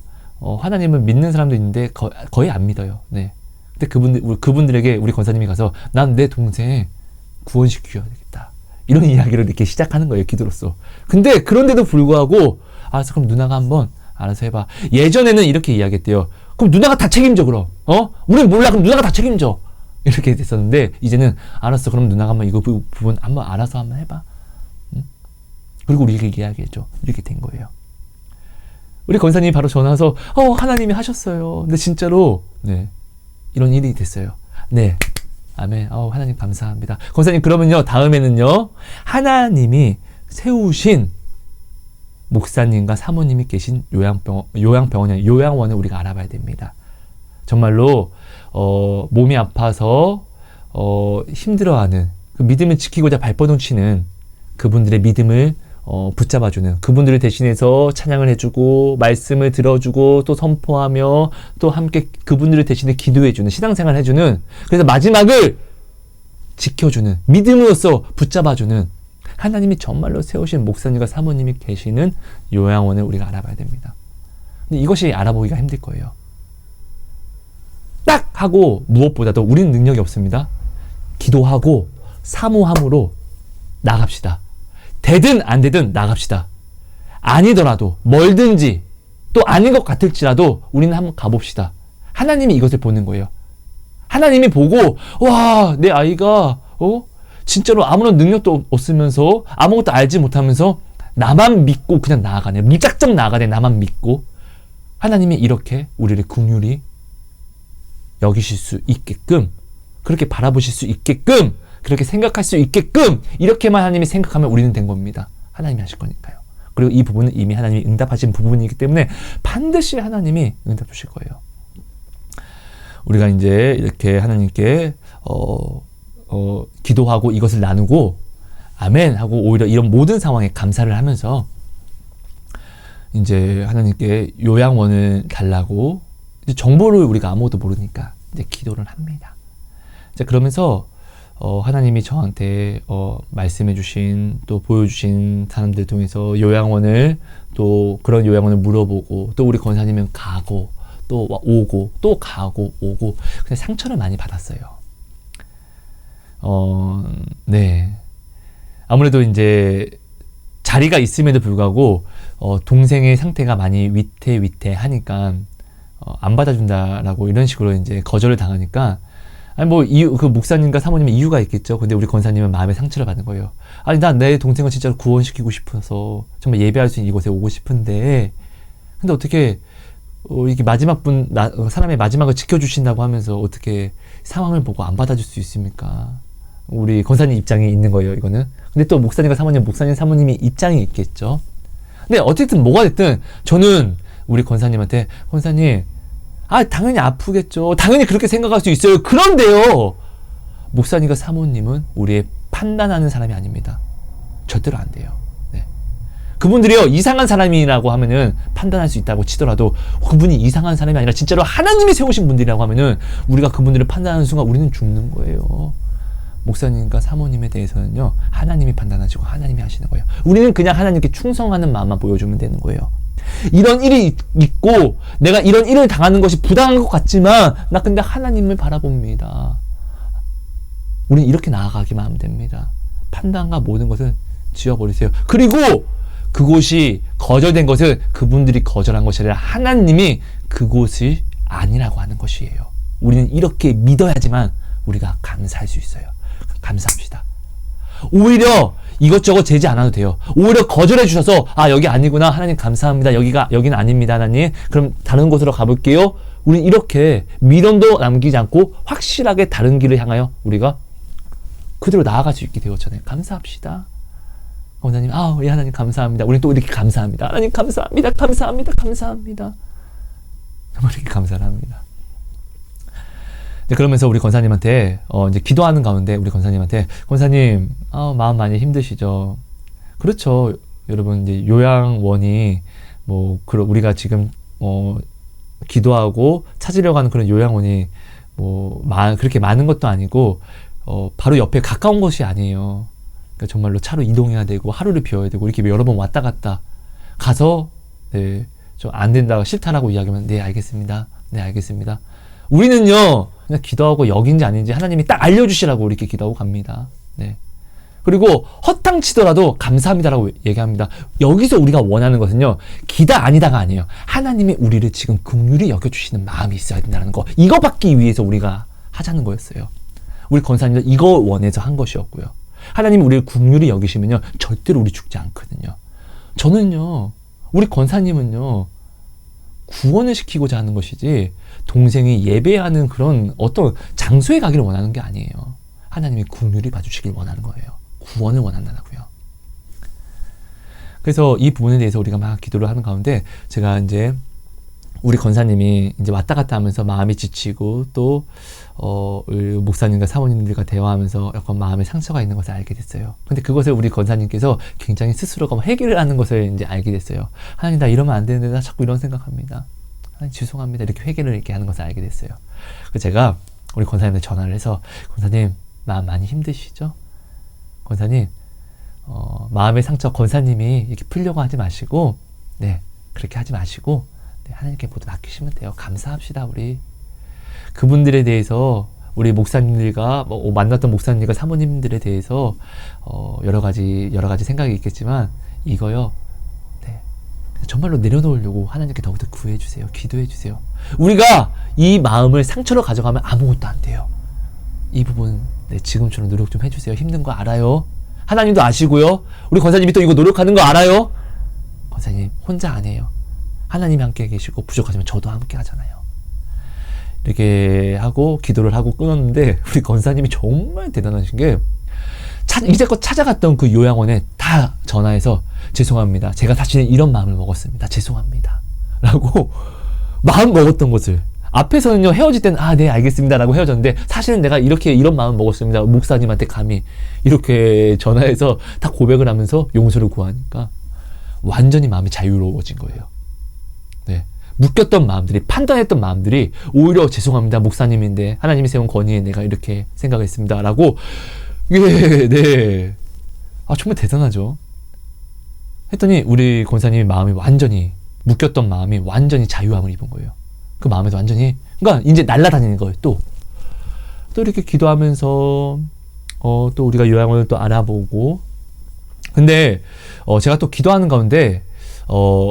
하나님을 믿는 사람도 있는데 거의 안 믿어요. 네. 근데 그분들에게 우리 권사님이 가서 난 내 동생 구원시켜야 되겠다, 이런 이야기를 이렇게 시작하는 거예요, 기도로서. 근데 그런데도 불구하고, 알았어, 그럼 누나가 한번 알아서 해봐. 예전에는 이렇게 이야기했대요. 그럼 누나가 다 책임져, 그럼. 우린 몰라. 그럼 누나가 다 책임져. 이렇게 됐었는데, 이제는 알았어. 그럼 누나가 한번 이거 부분 한번 알아서 한번 해봐. 응? 그리고 우리에게 이야기했죠. 이렇게 된 거예요. 우리 권사님이 바로 전화해서, 하나님이 하셨어요. 근데 진짜로, 네, 이런 일이 됐어요. 네. 아멘. 하나님 감사합니다. 권사님, 그러면요, 다음에는요, 하나님이 세우신 목사님과 사모님이 계신 요양원을 우리가 알아봐야 됩니다. 정말로 몸이 아파서 힘들어하는, 그 믿음을 지키고자 발버둥 치는 그분들의 믿음을 붙잡아주는, 그분들을 대신해서 찬양을 해주고 말씀을 들어주고 또 선포하며 또 함께 그분들을 대신해 기도해주는, 신앙생활을 해주는, 그래서 마지막을 지켜주는, 믿음으로써 붙잡아주는 하나님이 정말로 세우신 목사님과 사모님이 계시는 요양원을 우리가 알아봐야 됩니다. 근데 이것이 알아보기가 힘들 거예요. 딱 하고, 무엇보다도 우리는 능력이 없습니다. 기도하고 사모함으로 나갑시다. 되든 안 되든 나갑시다. 아니더라도 멀든지 또 아닌 것 같을지라도 우리는 한번 가봅시다. 하나님이 이것을 보는 거예요. 하나님이 보고, 와, 내 아이가 진짜로 아무런 능력도 없으면서 아무것도 알지 못하면서 나만 믿고 그냥 나아가네. 무작정 나아가네. 나만 믿고. 하나님이 이렇게 우리를 긍휼히 여기실 수 있게끔, 그렇게 바라보실 수 있게끔, 그렇게 생각할 수 있게끔 이렇게만 하나님이 생각하면 우리는 된 겁니다. 하나님이 하실 거니까요. 그리고 이 부분은 이미 하나님이 응답하신 부분이기 때문에 반드시 하나님이 응답 주실 거예요. 우리가 이제 이렇게 하나님께 기도하고 이것을 나누고 아멘 하고 오히려 이런 모든 상황에 감사를 하면서 이제 하나님께 요양원을 달라고 이제 정보를 우리가 아무것도 모르니까 이제 기도를 합니다. 이제 그러면서 하나님이 저한테 말씀해 주신 또 보여주신 사람들 통해서 요양원을 또 그런 요양원을 물어보고 또 우리 권사님은 가고 또 오고 또 가고 오고 그냥 상처를 많이 받았어요. 네. 아무래도 이제 자리가 있음에도 불구하고 동생의 상태가 많이 위태위태하니까 안 받아준다라고 이런 식으로 이제 거절을 당하니까 아니 뭐 그 목사님과 사모님은 이유가 있겠죠. 근데 우리 권사님은 마음의 상처를 받는 거예요. 아니 난 내 동생을 진짜로 구원시키고 싶어서 정말 예배할 수 있는 이곳에 오고 싶은데 근데 어떻게 이게 사람의 마지막을 지켜주신다고 하면서 어떻게 상황을 보고 안 받아줄 수 있습니까? 우리 권사님 입장이 있는 거예요, 이거는. 근데 또 목사님과 사모님, 목사님, 사모님이 입장이 있겠죠. 근데 어쨌든 뭐가 됐든 저는 우리 권사님한테 권사님, 당연히 아프겠죠. 당연히 그렇게 생각할 수 있어요. 그런데요, 목사님과 사모님은 우리의 판단하는 사람이 아닙니다. 절대로 안 돼요. 네. 그분들이요, 이상한 사람이라고 하면은 판단할 수 있다고 치더라도 그분이 이상한 사람이 아니라 진짜로 하나님이 세우신 분들이라고 하면은 우리가 그분들을 판단하는 순간 우리는 죽는 거예요. 목사님과 사모님에 대해서는요, 하나님이 판단하시고 하나님이 하시는 거예요. 우리는 그냥 하나님께 충성하는 마음만 보여주면 되는 거예요. 이런 일이 있고 내가 이런 일을 당하는 것이 부당한 것 같지만 나 근데 하나님을 바라봅니다. 우리는 이렇게 나아가기만 하면 됩니다. 판단과 모든 것은 지워버리세요. 그리고 그곳이 거절된 것은 그분들이 거절한 것이 아니라 하나님이 그곳이 아니라고 하는 것이에요. 우리는 이렇게 믿어야지만 우리가 감사할 수 있어요. 감사합시다. 오히려 이것저것 재지 않아도 돼요. 오히려 거절해 주셔서 여기 아니구나 하나님 감사합니다. 여기는 아닙니다 하나님. 그럼 다른 곳으로 가볼게요. 우리는 이렇게 미련도 남기지 않고 확실하게 다른 길을 향하여 우리가 그대로 나아갈 수 있게 되었잖아요. 감사합시다. 원장님, 예, 하나님 감사합니다. 우리는 또 이렇게 감사합니다. 하나님 감사합니다. 감사합니다. 감사합니다. 정말 이렇게 감사를 합니다. 그러면서 우리 권사님한테 이제 기도하는 가운데 우리 권사님한테 권사님 마음 많이 힘드시죠? 그렇죠. 여러분 이제 요양원이 뭐 우리가 지금 기도하고 찾으려고 하는 그런 요양원이 뭐 그렇게 많은 것도 아니고 바로 옆에 가까운 곳이 아니에요. 그러니까 정말로 차로 이동해야 되고 하루를 비워야 되고 이렇게 여러 번 왔다 갔다 가서 네, 좀 안 된다 싫다라고 이야기하면 네 알겠습니다. 네 알겠습니다. 우리는요 그냥 기도하고 여긴지 아닌지 하나님이 딱 알려주시라고 이렇게 기도하고 갑니다. 네. 그리고 허탕치더라도 감사합니다라고 얘기합니다. 여기서 우리가 원하는 것은요 기다 아니다가 아니에요. 하나님이 우리를 지금 긍휼히 여겨주시는 마음이 있어야 된다는 거, 이거 받기 위해서 우리가 하자는 거였어요. 우리 권사님도 이거 원해서 한 것이었고요. 하나님이 우리를 긍휼히 여기시면요 절대로 우리 죽지 않거든요. 저는요 우리 권사님은요 구원을 시키고자 하는 것이지 동생이 예배하는 그런 어떤 장소에 가기를 원하는 게 아니에요. 하나님이 긍휼히 봐주시길 원하는 거예요. 구원을 원한다고요. 그래서 이 부분에 대해서 우리가 막 기도를 하는 가운데 제가 이제 우리 권사님이 이제 왔다 갔다 하면서 마음이 지치고 또 목사님과 사모님들과 대화하면서 약간 마음에 상처가 있는 것을 알게 됐어요. 근데 그것을 우리 권사님께서 굉장히 스스로가 해결을 하는 것을 이제 알게 됐어요. 하나님 나 이러면 안 되는데 나 자꾸 이런 생각합니다. 하나님 죄송합니다. 이렇게 회개를 이렇게 하는 것을 알게 됐어요. 그래서 제가 우리 권사님한테 전화를 해서 권사님 마음 많이 힘드시죠? 권사님 마음의 상처 권사님이 이렇게 풀려고 하지 마시고 네 그렇게 하지 마시고 네, 하나님께 모두 맡기시면 돼요. 감사합시다. 우리 그분들에 대해서 우리 목사님들과 만났던 목사님들과 사모님들에 대해서 여러 가지 생각이 있겠지만 이거요 네, 정말로 내려놓으려고 하나님께 더욱더 구해주세요. 기도해주세요. 우리가 이 마음을 상처로 가져가면 아무것도 안 돼요. 이 부분 네, 지금처럼 노력 좀 해주세요. 힘든 거 알아요. 하나님도 아시고요. 우리 권사님이 또 이거 노력하는 거 알아요. 권사님 혼자 안 해요. 하나님이 함께 계시고 부족하지만 저도 함께 하잖아요. 이렇게 하고 기도를 하고 끊었는데 우리 권사님이 정말 대단하신 게 이제껏 찾아갔던 그 요양원에 다 전화해서 죄송합니다. 제가 사실은 이런 마음을 먹었습니다. 죄송합니다. 라고 마음 먹었던 것을 앞에서는요 헤어질 때는 네 알겠습니다 라고 헤어졌는데 사실은 내가 이런 마음 먹었습니다. 목사님한테 감히 이렇게 전화해서 다 고백을 하면서 용서를 구하니까 완전히 마음이 자유로워진 거예요. 네. 묶였던 마음들이 판단했던 마음들이 오히려 죄송합니다. 목사님인데 하나님이 세운 권위에 내가 이렇게 생각했습니다. 라고 네. 정말 대단하죠. 했더니 우리 권사님의 마음이 완전히 묶였던 마음이 완전히 자유함을 입은 거예요. 그 마음에도 완전히 그러니까 이제 날아다니는 거예요. 또 이렇게 기도하면서 또 우리가 요양원을 또 알아보고 근데 제가 또 기도하는 가운데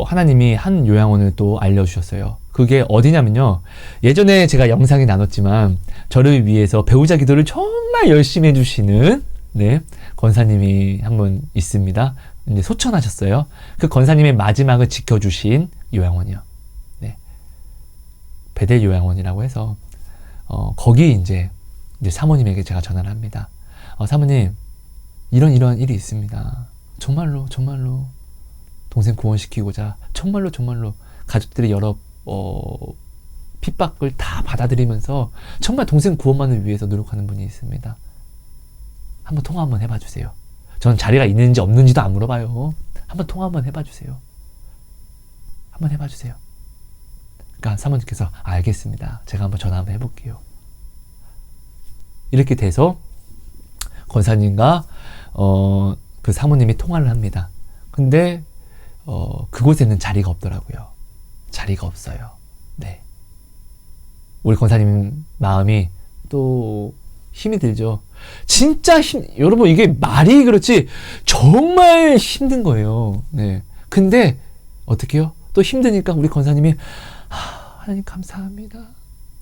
하나님이 한 요양원을 또 알려주셨어요. 그게 어디냐면요. 예전에 제가 영상에 나눴지만 저를 위해서 배우자 기도를 정말 열심히 해주시는 권사님이 한 분 있습니다. 이제 소천하셨어요. 그 권사님의 마지막을 지켜주신 요양원이요. 베델 요양원이라고 해서 거기 이제 사모님에게 제가 전화를 합니다. 사모님 이런 일이 있습니다. 정말로 동생 구원시키고자 정말로 가족들의 여러 핍박을 다 받아들이면서 정말 동생 구원만을 위해서 노력하는 분이 있습니다. 한번 통화 한번 해봐 주세요. 저는 자리가 있는지 없는지도 안 물어봐요. 한번 통화 한번 해봐 주세요. 한번 해봐 주세요. 그러니까 사모님께서 알겠습니다. 제가 한번 전화 한번 해볼게요. 이렇게 돼서 권사님과 그 사모님이 통화를 합니다. 근데 그곳에는 자리가 없더라고요. 자리가 없어요. 네. 우리 권사님 마음이 또 힘이 들죠. 진짜 여러분 이게 말이 그렇지 정말 힘든 거예요. 네. 근데 어떻게요? 또 힘드니까 우리 권사님이 하나님 감사합니다.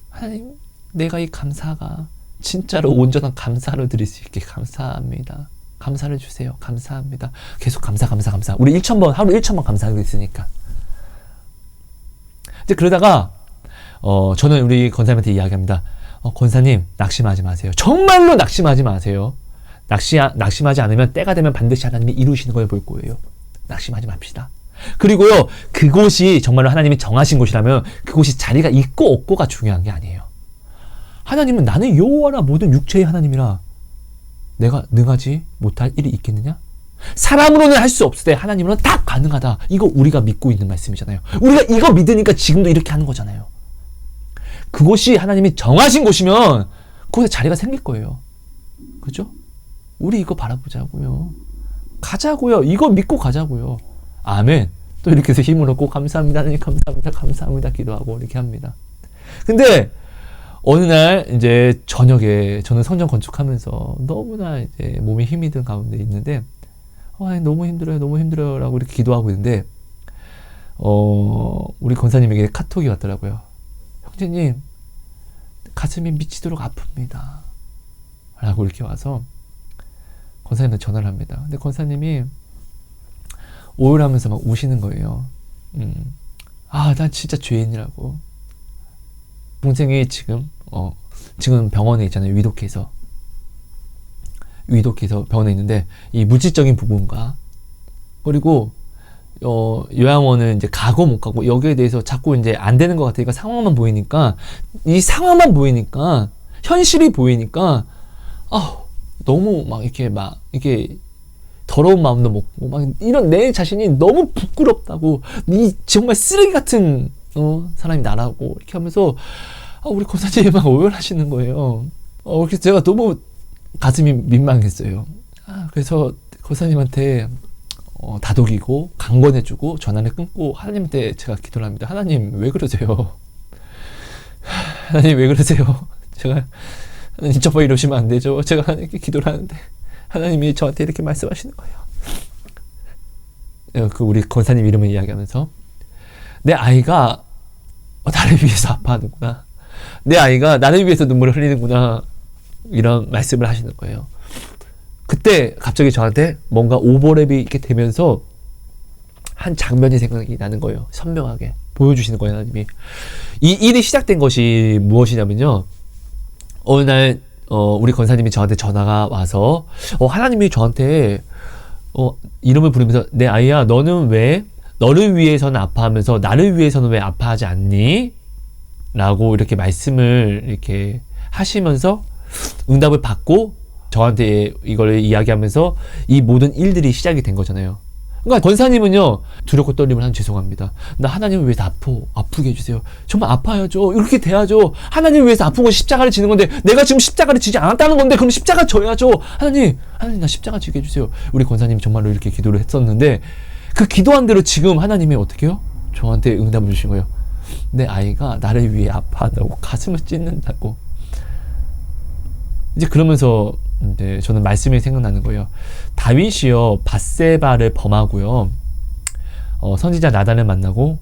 하나님 내가 이 감사가 진짜로 온전한 감사를 드릴 수 있게 감사합니다. 감사를 주세요. 감사합니다. 계속 감사. 우리 1,000번 하루 1,000번 감사하고 있으니까. 이제 그러다가 저는 우리 권사님한테 이야기합니다. 권사님 낙심하지 마세요. 정말로 낙심하지 마세요. 낙심하지 않으면 때가 되면 반드시 하나님이 이루시는 걸 볼 거예요. 낙심하지 맙시다. 그리고요 그곳이 정말로 하나님이 정하신 곳이라면 그곳이 자리가 있고 없고가 중요한 게 아니에요. 하나님은 나는 여호와라 모든 육체의 하나님이라 내가 능하지 못할 일이 있겠느냐? 사람으로는 할 수 없을 때 하나님으로는 다 가능하다. 이거 우리가 믿고 있는 말씀이잖아요. 우리가 이거 믿으니까 지금도 이렇게 하는 거잖아요. 그곳이 하나님이 정하신 곳이면 그곳에 자리가 생길 거예요. 그죠? 우리 이거 바라보자고요. 가자고요. 이거 믿고 가자고요. 아멘. 또 이렇게 해서 힘을 얻고 감사합니다. 하나님 감사합니다. 기도하고 이렇게 합니다. 근데 어느 날 이제 저녁에 저는 성전 건축하면서 너무나 이제 몸이 힘이 든 가운데 있는데 너무 힘들어요 라고 이렇게 기도하고 있는데 우리 권사님에게 카톡이 왔더라고요. 형제님 가슴이 미치도록 아픕니다 라고 이렇게 와서 권사님한테 전화를 합니다. 근데 권사님이 오열하면서 막 우시는 거예요. 난 진짜 죄인이라고. 동생이 지금 병원에 있잖아요. 위독해서 병원에 있는데 이 물질적인 부분과 그리고 요양원을 이제 가고 못 가고 여기에 대해서 자꾸 이제 안 되는 것 같으니까 상황만 보이니까 현실이 보이니까 너무 이렇게 더러운 마음도 먹고 이런 내 자신이 너무 부끄럽다고 이 정말 쓰레기 같은 사람이 나라고 이렇게 하면서 우리 권사님이 막 오열하시는 거예요. 그래서 제가 너무 가슴이 민망했어요. 그래서 권사님한테 다독이고 강권해주고 전화를 끊고 하나님한테 제가 기도를 합니다. 하나님 왜 그러세요? 하나님 왜 그러세요? 제가 하나님 저번 이러시면 안 되죠. 제가 하나님께 기도를 하는데 하나님이 저한테 이렇게 말씀하시는 거예요. 그 우리 권사님 이름을 이야기하면서 내 아이가 나를 위해서 아파하는구나. 내 아이가 나를 위해서 눈물을 흘리는구나. 이런 말씀을 하시는 거예요. 그때 갑자기 저한테 뭔가 오버랩이 이렇게 되면서 한 장면이 생각이 나는 거예요. 선명하게 보여주시는 거예요, 하나님이. 이 일이 시작된 것이 무엇이냐면요. 어느 날 우리 권사님이 저한테 전화가 와서 하나님이 저한테 이름을 부르면서 내 아이야, 너는 왜 너를 위해서는 아파하면서 나를 위해서는 왜 아파하지 않니? 라고 이렇게 말씀을 이렇게 하시면서 응답을 받고 저한테 이걸 이야기하면서 이 모든 일들이 시작이 된 거잖아요. 그러니까 권사님은요, 두렵고 떨림을 한 죄송합니다. 나 하나님을 위해서 아프게 해주세요. 정말 아파야죠. 이렇게 돼야죠. 하나님을 위해서 아픈 건 십자가를 지는 건데 내가 지금 십자가를 지지 않았다는 건데 그럼 십자가 져야죠. 하나님 나 십자가 지게 해주세요. 우리 권사님이 정말로 이렇게 기도를 했었는데 그 기도한 대로 지금 하나님이 어떻게 해요? 저한테 응답을 주신 거예요. 내 아이가 나를 위해 아파한다고 가슴을 찢는다고. 이제 그러면서 저는 말씀이 생각나는 거예요. 다윗이요 밧세바를 범하고요 선지자 나단을 만나고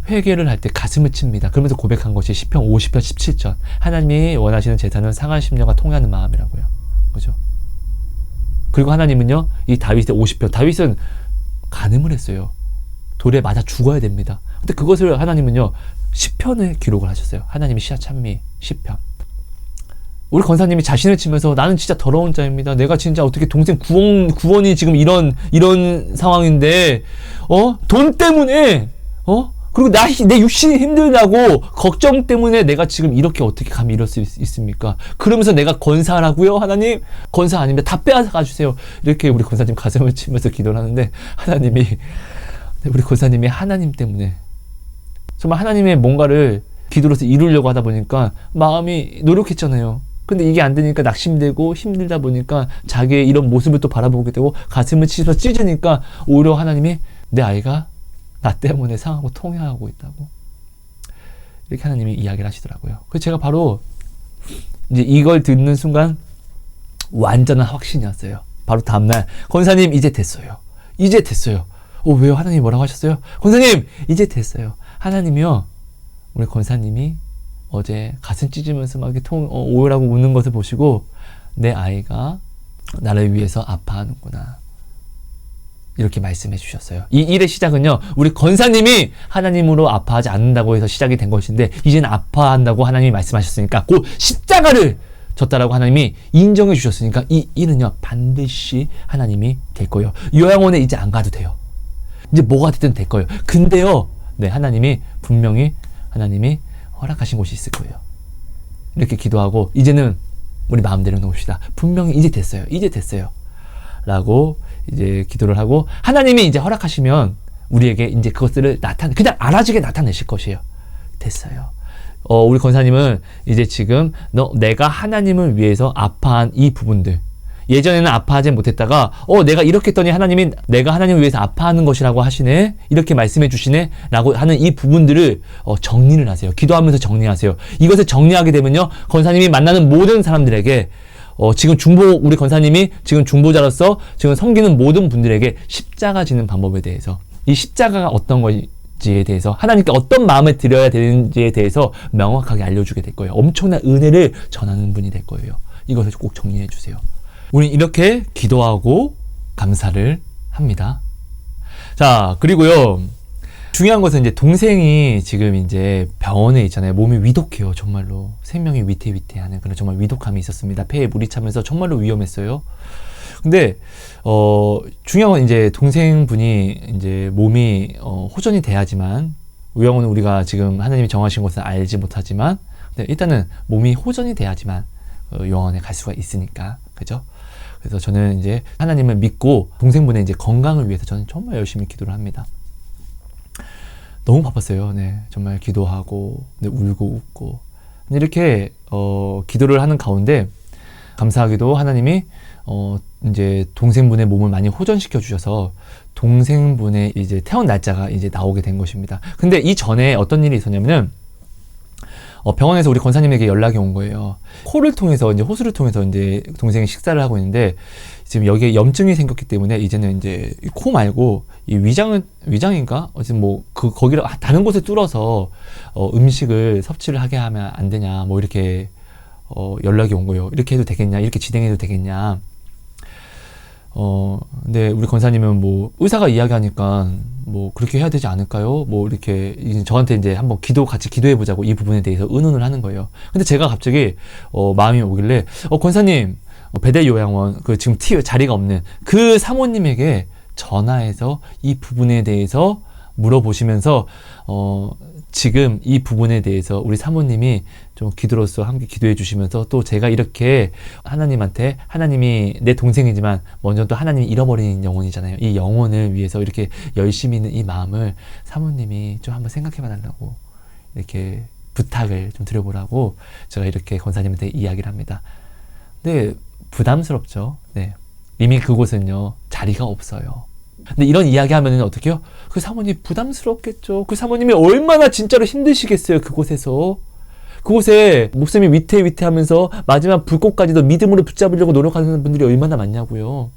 회개를 할 때 가슴을 칩니다. 그러면서 고백한 것이 시편 50편 17절 하나님이 원하시는 제사는 상한 심령과 통하는 마음이라고요. 그죠? 그리고 하나님은요 이 다윗의 50편 다윗은 간음을 했어요. 돌에 맞아 죽어야 됩니다. 근데 그것을 하나님은요 시편에 기록을 하셨어요. 하나님이 시야 찬미 시편. 우리 권사님이 자신을 치면서 나는 진짜 더러운 자입니다. 내가 진짜 어떻게 동생 구원이 지금 이런 상황인데 돈 때문에 그리고 내 육신이 힘들다고 걱정 때문에 내가 지금 이렇게 어떻게 감히 이럴 수 있습니까? 그러면서 내가 권사라고요? 하나님 권사 아닙니다. 다 빼앗아 주세요. 이렇게 우리 권사님 가슴을 치면서 기도를 하는데 우리 권사님이 하나님 때문에 정말 하나님의 뭔가를 기도로서 이루려고 하다 보니까 마음이 노력했잖아요. 근데 이게 안 되니까 낙심되고 힘들다 보니까 자기의 이런 모습을 또 바라보게 되고 가슴을 치면서 찢으니까 오히려 하나님이 내 아이가 나 때문에 상하고 통해하고 있다고 이렇게 하나님이 이야기를 하시더라고요. 그래서 제가 바로 이제 이걸 듣는 순간 완전한 확신이 왔어요. 바로 다음날 권사님 이제 됐어요. 이제 됐어요. 왜요? 하나님이 뭐라고 하셨어요? 권사님 이제 됐어요. 하나님이요 우리 권사님이 어제 가슴 찢으면서 막 이렇게 오열하고 웃는 것을 보시고 내 아이가 나를 위해서 아파하는구나 이렇게 말씀해 주셨어요. 이 일의 시작은요 우리 권사님이 하나님으로 아파하지 않는다고 해서 시작이 된 것인데 이제는 아파한다고 하나님이 말씀하셨으니까 그 십자가를 졌다라고 하나님이 인정해 주셨으니까 이 일은요 반드시 하나님이 될 거예요. 요양원에 이제 안 가도 돼요. 이제 뭐가 됐든 될 거예요. 근데요 하나님이 분명히 하나님이 허락하신 곳이 있을 거예요. 이렇게 기도하고 이제는 우리 마음대로 놓읍시다. 분명히 이제 됐어요. 이제 됐어요. 라고 이제 기도를 하고 하나님이 이제 허락하시면 우리에게 이제 그것들을 그냥 알아지게 나타내실 것이에요. 됐어요. 우리 권사님은 이제 지금 내가 하나님을 위해서 아파한 이 부분들 예전에는 아파하지 못했다가 내가 이렇게 했더니 하나님이 내가 하나님을 위해서 아파하는 것이라고 하시네 이렇게 말씀해 주시네 라고 하는 이 부분들을 정리를 하세요. 기도하면서 정리하세요. 이것을 정리하게 되면요 권사님이 만나는 모든 사람들에게 지금 우리 권사님이 지금 중보자로서 지금 섬기는 모든 분들에게 십자가 지는 방법에 대해서 이 십자가가 어떤 것인지에 대해서 하나님께 어떤 마음을 드려야 되는지에 대해서 명확하게 알려주게 될 거예요. 엄청난 은혜를 전하는 분이 될 거예요. 이것을 꼭 정리해 주세요. 우리 이렇게 기도하고 감사를 합니다. 자, 그리고요. 중요한 것은 이제 동생이 지금 이제 병원에 있잖아요. 몸이 위독해요. 정말로. 생명이 위태위태하는 그런 정말 위독함이 있었습니다. 폐에 물이 차면서 정말로 위험했어요. 근데, 중요한 건 이제 동생분이 이제 몸이, 호전이 돼야지만, 요양원은 우리가 지금 하나님이 정하신 것은 알지 못하지만, 일단은 몸이 호전이 돼야지만, 요양원에 갈 수가 있으니까. 그죠? 그래서 저는 이제 하나님을 믿고 동생분의 이제 건강을 위해서 저는 정말 열심히 기도를 합니다. 너무 바빴어요. 네, 정말 기도하고, 네, 울고 웃고 이렇게 기도를 하는 가운데 감사하게도 하나님이 이제 동생분의 몸을 많이 호전시켜 주셔서 동생분의 이제 퇴원 날짜가 이제 나오게 된 것입니다. 근데 이 전에 어떤 일이 있었냐면은 병원에서 우리 권사님에게 연락이 온 거예요. 코를 통해서 이제 호수를 통해서 이제 동생이 식사를 하고 있는데 지금 여기에 염증이 생겼기 때문에 이제는 이제 코 말고 이 위장인가? 어쨌든 뭐 거기를 다른 곳에 뚫어서 음식을 섭취를 하게 하면 안 되냐 뭐 이렇게 연락이 온 거예요. 이렇게 해도 되겠냐? 이렇게 진행해도 되겠냐? 근데 우리 권사님은 뭐 의사가 이야기하니까 뭐 그렇게 해야 되지 않을까요? 뭐 이렇게 저한테 이제 한번 같이 기도해 보자고 이 부분에 대해서 의논을 하는 거예요. 근데 제가 갑자기 마음이 오길래 권사님 배대 요양원 그 지금 자리가 없는 그 사모님에게 전화해서 이 부분에 대해서 물어보시면서 지금 이 부분에 대해서 우리 사모님이 좀 기도로서 함께 기도해 주시면서 또 제가 이렇게 하나님한테 하나님이 내 동생이지만 먼저 또 하나님이 잃어버린 영혼이잖아요. 이 영혼을 위해서 이렇게 열심히 있는 이 마음을 사모님이 좀 한번 생각해 봐달라고 이렇게 부탁을 좀 드려보라고 제가 이렇게 권사님한테 이야기를 합니다. 근데 부담스럽죠. 네. 이미 그곳은요 자리가 없어요. 근데 이런 이야기 하면은 어떻게 해요? 그 사모님 부담스럽겠죠. 그 사모님이 얼마나 진짜로 힘드시겠어요. 그곳에 목숨이 위태위태하면서 마지막 불꽃까지도 믿음으로 붙잡으려고 노력하는 분들이 얼마나 많냐고요.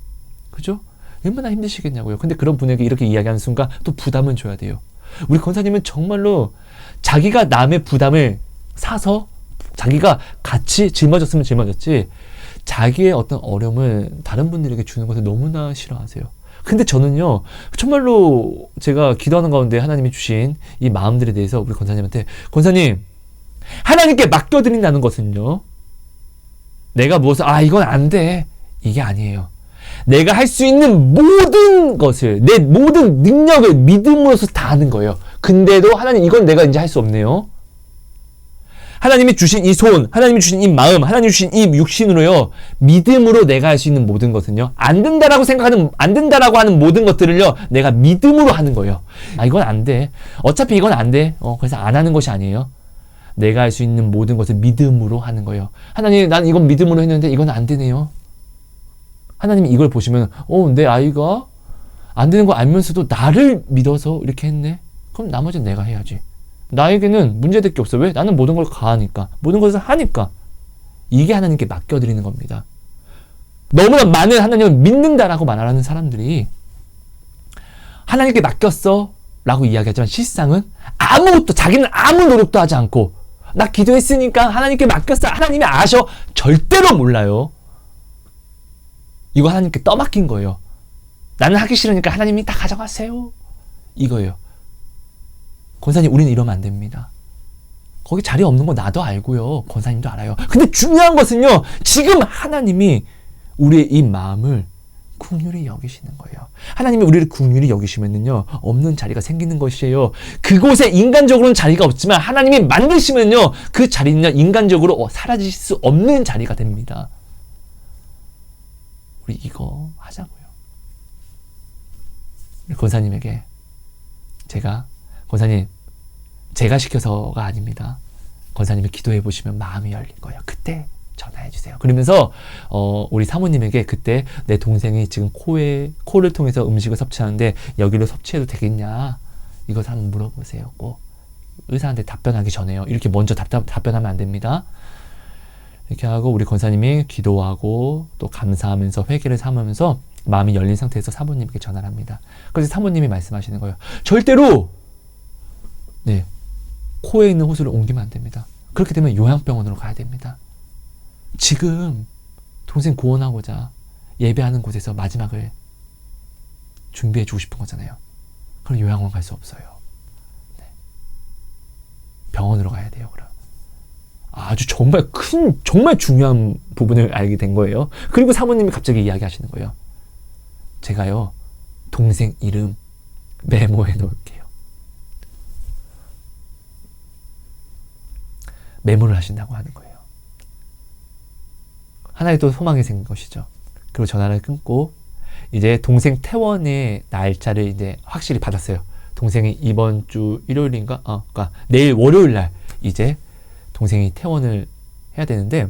그죠? 얼마나 힘드시겠냐고요. 근데 그런 분에게 이렇게 이야기하는 순간 또 부담은 줘야 돼요. 우리 권사님은 정말로 자기가 남의 부담을 사서 자기가 같이 짊어졌으면 짊어졌지 자기의 어떤 어려움을 다른 분들에게 주는 것을 너무나 싫어하세요. 근데 저는요 정말로 제가 기도하는 가운데 하나님이 주신 이 마음들에 대해서 우리 권사님한테 권사님 하나님께 맡겨드린다는 것은요 내가 무엇을 이건 안 돼 이게 아니에요. 내가 할 수 있는 모든 것을 내 모든 능력을 믿음으로써 다 하는 거예요. 근데도 하나님 이건 내가 이제 할 수 없네요. 하나님이 주신 이 손, 하나님이 주신 이 마음, 하나님이 주신 이 육신으로요 믿음으로 내가 할 수 있는 모든 것은요 안 된다라고 하는 모든 것들을요 내가 믿음으로 하는 거예요. 이건 안 돼. 어차피 이건 안 돼. 그래서 안 하는 것이 아니에요. 내가 할 수 있는 모든 것을 믿음으로 하는 거예요. 하나님, 난 이건 믿음으로 했는데 이건 안 되네요. 하나님이 이걸 보시면 내 아이가 안 되는 거 알면서도 나를 믿어서 이렇게 했네. 그럼 나머지는 내가 해야지. 나에게는 문제될 게 없어. 왜? 나는 모든 걸 가하니까. 모든 것을 하니까. 이게 하나님께 맡겨드리는 겁니다. 너무나 많은 하나님을 믿는다라고 말하는 사람들이 하나님께 맡겼어 라고 이야기하지만 실상은 자기는 아무 노력도 하지 않고 나 기도했으니까 하나님께 맡겼어. 하나님이 아셔. 절대로 몰라요. 이거 하나님께 떠맡긴 거예요. 나는 하기 싫으니까 하나님이 다 가져가세요. 이거예요. 권사님 우리는 이러면 안 됩니다. 거기 자리 없는 거 나도 알고요. 권사님도 알아요. 근데 중요한 것은요. 지금 하나님이 우리의 이 마음을 긍휼히 여기시는 거예요. 하나님이 우리를 긍휼히 여기시면은요. 없는 자리가 생기는 것이에요. 그곳에 인간적으로는 자리가 없지만 하나님이 만드시면요. 그 자리는요. 인간적으로 사라질 수 없는 자리가 됩니다. 우리 이거 하자고요. 우리 권사님에게 권사님, 제가 시켜서가 아닙니다. 권사님이 기도해 보시면 마음이 열릴 거예요. 그때 전화해 주세요. 그러면서 우리 사모님에게 그때 내 동생이 지금 코를 통해서 음식을 섭취하는데 여기로 섭취해도 되겠냐? 이것 한번 물어보세요. 꼭 의사한테 답변하기 전에요. 이렇게 먼저 답변하면 안 됩니다. 이렇게 하고 우리 권사님이 기도하고 또 감사하면서 회개를 삼으면서 마음이 열린 상태에서 사모님께 전화를 합니다. 그래서 사모님이 말씀하시는 거예요. 절대로 코에 있는 호수를 옮기면 안 됩니다. 그렇게 되면 요양병원으로 가야 됩니다. 지금 동생 구원하고자 예배하는 곳에서 마지막을 준비해 주고 싶은 거잖아요. 그럼 요양원 갈 수 없어요. 병원으로 가야 돼요. 그럼 아주 정말 중요한 부분을 알게 된 거예요. 그리고 사모님이 갑자기 이야기하시는 거예요. 제가요 동생 이름 메모해 놓을게요. 메모를 하신다고 하는 거예요. 하나의 또 소망이 생긴 것이죠. 그리고 전화를 끊고 이제 동생 퇴원의 날짜를 이제 확실히 받았어요. 동생이 이번 주 일요일인가? 그러니까 내일 월요일 날 이제 동생이 퇴원을 해야 되는데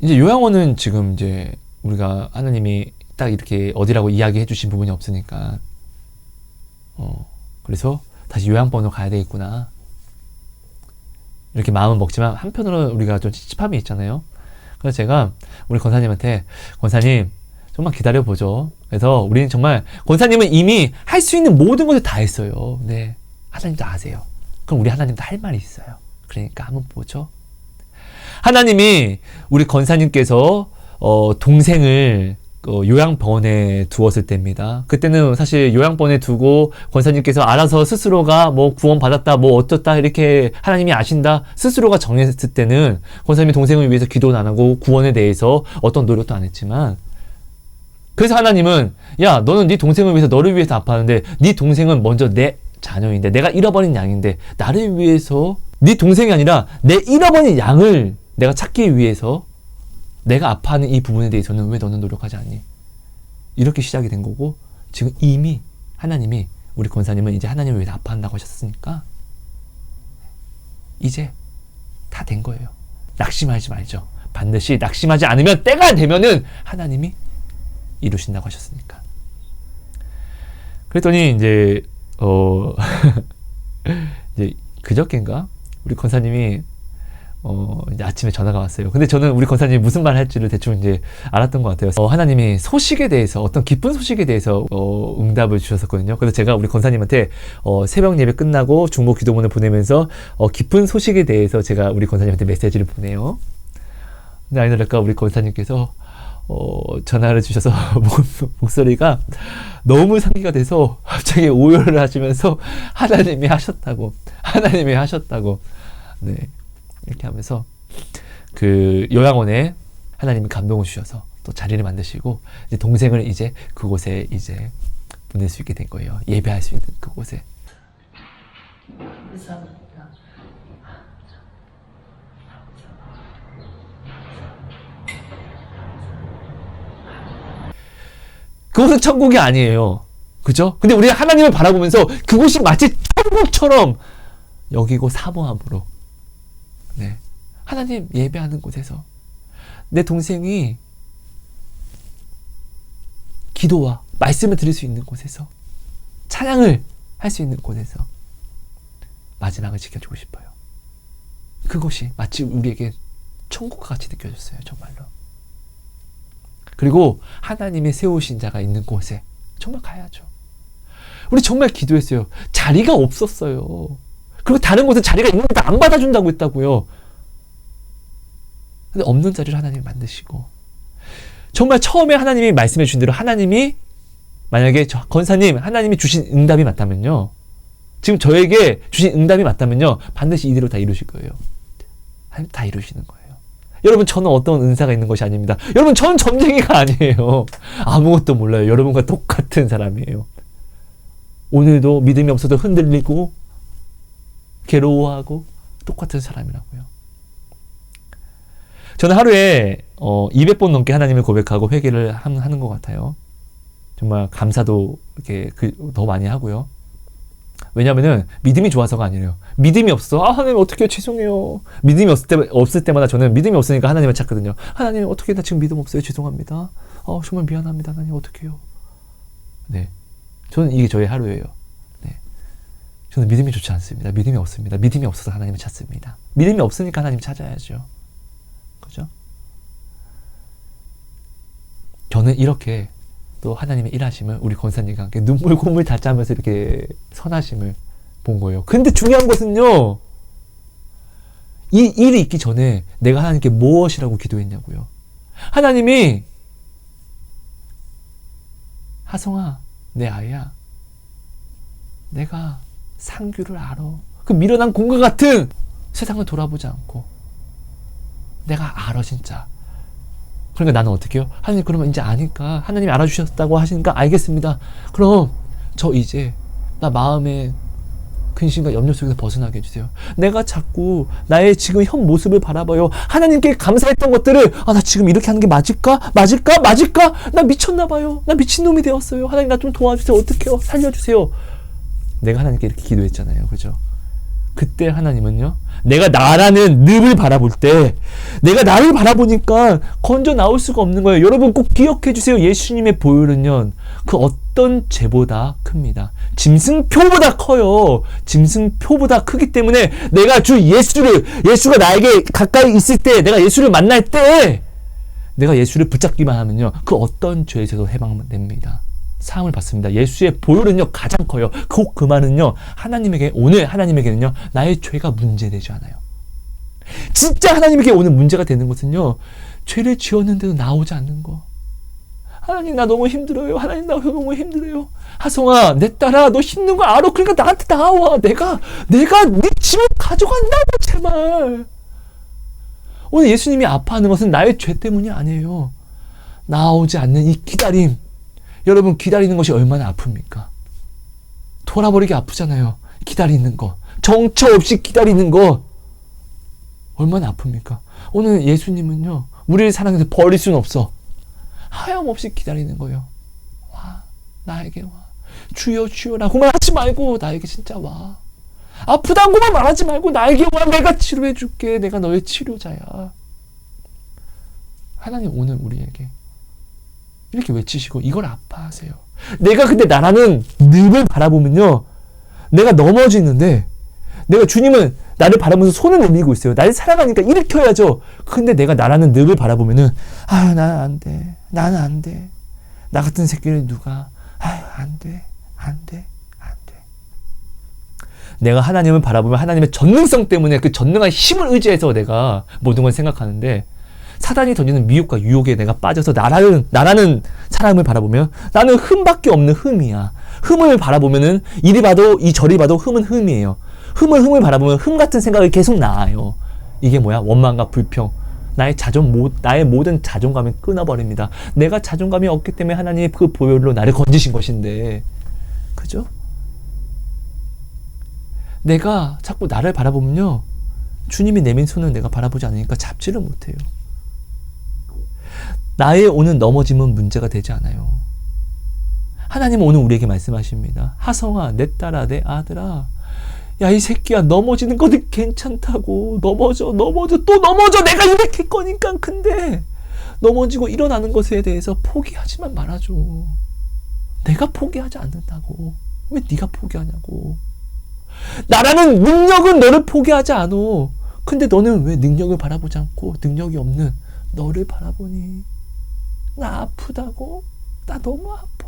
이제 요양원은 지금 이제 우리가 하나님이 딱 이렇게 어디라고 이야기해 주신 부분이 없으니까 그래서 다시 요양병원으로 가야 되겠구나. 이렇게 마음은 먹지만 한편으로는 우리가 좀 찝찝함이 있잖아요. 그래서 제가 우리 권사님한테 권사님 좀만 기다려보죠. 그래서 우리는 정말 권사님은 이미 할 수 있는 모든 것을 다 했어요. 네, 하나님도 아세요. 그럼 우리 하나님도 할 말이 있어요. 그러니까 한번 보죠. 하나님이 우리 권사님께서 동생을 요양병원에 두었을 때입니다. 그때는 사실 요양병원에 두고 권사님께서 알아서 스스로가 뭐 구원받았다, 뭐 어쩌다 이렇게 하나님이 아신다 스스로가 정했을 때는 권사님이 동생을 위해서 기도는 안 하고 구원에 대해서 어떤 노력도 안 했지만, 그래서 하나님은 야, 너는 네 동생을 위해서, 너를 위해서 아파하는데 네 동생은 먼저 내 자녀인데, 내가 잃어버린 양인데 나를 위해서, 네 동생이 아니라 내 잃어버린 양을 내가 찾기 위해서 내가 아파하는 이 부분에 대해서는 왜 너는 노력하지 않니? 이렇게 시작이 된 거고, 지금 이미 하나님이, 우리 권사님은 이제 하나님을 위해서 아파한다고 하셨으니까 이제 다 된 거예요. 낙심하지 말죠. 반드시 낙심하지 않으면 때가 되면은 하나님이 이루신다고 하셨으니까. 그랬더니 이제 이제 그저께인가 우리 권사님이 이제 아침에 전화가 왔어요. 근데 저는 우리 권사님이 무슨 말 할지를 대충 이제 알았던 것 같아요. 하나님이 소식에 대해서, 어떤 기쁜 소식에 대해서 응답을 주셨었거든요. 그래서 제가 우리 권사님한테 새벽 예배 끝나고 중보 기도문을 보내면서 기쁜 소식에 대해서 제가 우리 권사님한테 메시지를 보내요. 근데 아니랄까 우리 권사님께서 전화를 주셔서 목소리가 너무 상기가 돼서 갑자기 오열을 하시면서 하나님이 하셨다고 네, 이렇게 하면서 그 요양원에 하나님이 감동을 주셔서 또 자리를 만드시고 이제 동생을 이제 그곳에 이제 보낼 수 있게 된 거예요. 예배할 수 있는 그곳에. 그곳은 천국이 아니에요. 그죠? 근데 우리 하나님을 바라보면서 그곳이 마치 천국처럼 여기고 사모함으로, 네, 하나님 예배하는 곳에서, 내 동생이 기도와 말씀을 들을 수 있는 곳에서, 찬양을 할 수 있는 곳에서 마지막을 지켜주고 싶어요. 그것이 마치 우리에게 천국과 같이 느껴졌어요. 정말로. 그리고 하나님의 세우신 자가 있는 곳에 정말 가야죠. 우리 정말 기도했어요. 자리가 없었어요. 그리고 다른 곳에 자리가 있는데 안 받아준다고 했다고요. 근데 없는 자리를 하나님이 만드시고, 정말 처음에 하나님이 말씀해 주신 대로, 하나님이 만약에 권사님 하나님이 주신 응답이 맞다면요, 지금 저에게 주신 응답이 맞다면요, 반드시 이대로 다 이루실 거예요. 다 이루시는 거예요. 여러분, 저는 어떤 은사가 있는 것이 아닙니다. 여러분, 저는 점쟁이가 아니에요. 아무것도 몰라요. 여러분과 똑같은 사람이에요. 오늘도 믿음이 없어도 흔들리고 괴로워하고 똑같은 사람이라고요. 저는 하루에 200번 넘게 하나님을 고백하고 회개를 하는 것 같아요. 정말 감사도 이렇게 더 많이 하고요. 왜냐면은 믿음이 좋아서가 아니에요. 믿음이 없어. 하나님 어떡해요? 죄송해요. 믿음이 없을 때마다 저는 믿음이 없으니까 하나님을 찾거든요. 하나님 어떻게, 나 지금 믿음 없어요. 죄송합니다. 정말 미안합니다. 하나님 어떡해요? 네, 저는 이게 저의 하루예요. 네, 저는 믿음이 좋지 않습니다. 믿음이 없습니다. 믿음이 없어서 하나님을 찾습니다. 믿음이 없으니까 하나님 찾아야죠. 그죠? 저는 이렇게 또 하나님의 일하심을 우리 권사님과 함께 눈물 콧물 다 짜면서 이렇게 선하심을 본 거예요. 근데 중요한 것은요, 이 일이 있기 전에 내가 하나님께 무엇이라고 기도했냐고요. 하나님이, 하성아, 내 아이야, 내가 상규를 알아. 그 미련한 공과 같은 세상을 돌아보지 않고 내가 알아 진짜. 그러니까 나는 어떻게 해요? 하나님, 그러면 이제 아니까, 하나님이 알아주셨다고 하시니까 알겠습니다. 그럼 저 이제 나 마음의 근심과 염려 속에서 벗어나게 해주세요. 내가 자꾸 나의 지금 현 모습을 바라봐요. 하나님께 감사했던 것들을, 나 지금 이렇게 하는 게 맞을까? 나 미쳤나 봐요. 나 미친놈이 되었어요. 하나님, 나 좀 도와주세요. 어떡해요? 살려주세요. 내가 하나님께 이렇게 기도했잖아요. 그죠? 그때 하나님은요, 내가 나라는 늪을 바라볼 때, 내가 나를 바라보니까 건져 나올 수가 없는 거예요. 여러분 꼭 기억해 주세요. 예수님의 보혈은요, 그 어떤 죄보다 큽니다. 짐승표보다 커요. 짐승표보다 크기 때문에 내가 예수가 나에게 가까이 있을 때, 내가 예수를 만날 때, 내가 예수를 붙잡기만 하면요, 그 어떤 죄에서도 해방됩니다. 사함을 받습니다. 예수의 보혈은요, 가장 커요. 그 말은요, 오늘 하나님에게는요, 나의 죄가 문제되지 않아요. 진짜 하나님에게 오늘 문제가 되는 것은요, 죄를 지었는데도 나오지 않는 거. 하나님 나 너무 힘들어요. 하나님 나 너무 힘들어요. 하성아 내 딸아 너 힘든 거 알아. 그러니까 나한테 나와. 내가 네 집을 가져간다고 제발. 오늘 예수님이 아파하는 것은 나의 죄 때문이 아니에요. 나오지 않는 이 기다림. 여러분 기다리는 것이 얼마나 아픕니까? 돌아버리기 아프잖아요. 기다리는 거. 정처 없이 기다리는 거. 얼마나 아픕니까? 오늘 예수님은요. 우리를 사랑해서 버릴 수는 없어. 하염없이 기다리는 거예요. 와, 나에게 와. 주여 주여 라고만 하지 말고 나에게 진짜 와. 아프다고만 말하지 말고 나에게 와. 내가 치료해 줄게. 내가 너의 치료자야. 하나님 오늘 우리에게 이렇게 외치시고 이걸 아파하세요. 내가 근데 나라는 늪을 바라보면요. 내가 넘어지는데 내가 주님은 나를 바라보면서 손을 내밀고 있어요. 나를 사랑하니까 일으켜야죠. 근데 내가 나라는 늪을 바라보면은 나는 안 돼. 나는 안 돼. 나 같은 새끼를 누가 안 돼. 안 돼. 안 돼. 내가 하나님을 바라보면 하나님의 전능성 때문에 그 전능한 힘을 의지해서 내가 모든 걸 생각하는데 사단이 던지는 미혹과 유혹에 내가 빠져서 나라는 사람을 바라보면 나는 흠밖에 없는 흠이야. 흠을 바라보면은 이리 봐도 이 저리 봐도 흠은 흠이에요. 흠을 바라보면 흠 같은 생각이 계속 나와요. 이게 뭐야? 원망과 불평. 나의 모든 자존감을 끊어버립니다. 내가 자존감이 없기 때문에 하나님이 그 보혈로 나를 건지신 것인데, 그죠? 내가 자꾸 나를 바라보면요, 주님이 내민 손을 내가 바라보지 않으니까 잡지를 못해요. 나의 오는 넘어짐은 문제가 되지 않아요. 하나님은 오늘 우리에게 말씀하십니다. 하성아, 내 딸아, 내 아들아, 야, 이 새끼야, 넘어지는 거는 괜찮다고. 넘어져. 또 넘어져. 내가 일으킬 거니까. 근데 넘어지고 일어나는 것에 대해서 포기하지만 말아줘. 내가 포기하지 않는다고. 왜 네가 포기하냐고. 나라는 능력은 너를 포기하지 않아. 근데 너는 왜 능력을 바라보지 않고 능력이 없는 너를 바라보니? 나 아프다고? 나 너무 아파.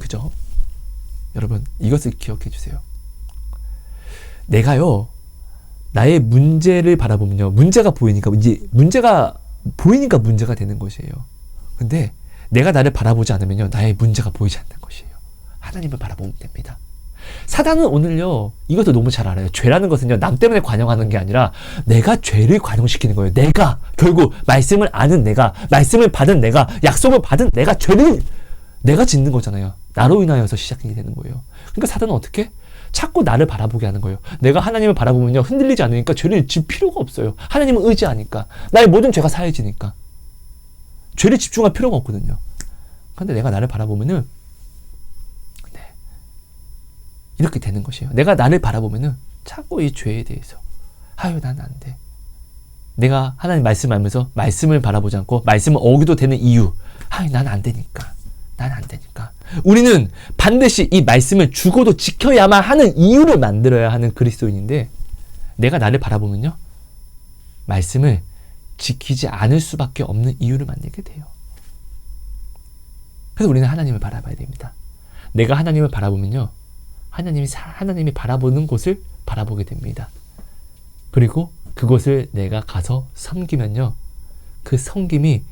그죠? 여러분, 이것을 기억해 주세요. 내가요, 나의 문제를 바라보면요, 문제가 보이니까 문제가 되는 것이에요. 근데 내가 나를 바라보지 않으면요, 나의 문제가 보이지 않는 것이에요. 하나님을 바라보면 됩니다. 사단은 오늘요, 이것도 너무 잘 알아요. 죄라는 것은요, 남 때문에 관용하는 게 아니라 내가 죄를 관용시키는 거예요. 내가 결국 말씀을 아는 내가, 말씀을 받은 내가, 약속을 받은 내가 죄를 내가 짓는 거잖아요. 나로 인하여서 시작이 되는 거예요. 그러니까 사단은 어떻게? 자꾸 나를 바라보게 하는 거예요. 내가 하나님을 바라보면요, 흔들리지 않으니까 죄를 질 필요가 없어요. 하나님을 의지하니까. 나의 모든 죄가 사해지니까. 죄를 집중할 필요가 없거든요. 그런데 내가 나를 바라보면은, 네, 이렇게 되는 것이에요. 내가 나를 바라보면은 자꾸 이 죄에 대해서, 난 안 돼. 내가 하나님 말씀을 알면서 말씀을 바라보지 않고 말씀을 어기도 되는 이유, 난 안 되니까. 난 안 되니까. 우리는 반드시 이 말씀을 죽어도 지켜야만 하는 이유를 만들어야 하는 그리스도인인데, 내가 나를 바라보면요, 말씀을 지키지 않을 수밖에 없는 이유를 만들게 돼요. 그래서 우리는 하나님을 바라봐야 됩니다. 내가 하나님을 바라보면요, 하나님이 바라보는 곳을 바라보게 됩니다. 그리고 그곳을 내가 가서 섬기면요, 그 섬김이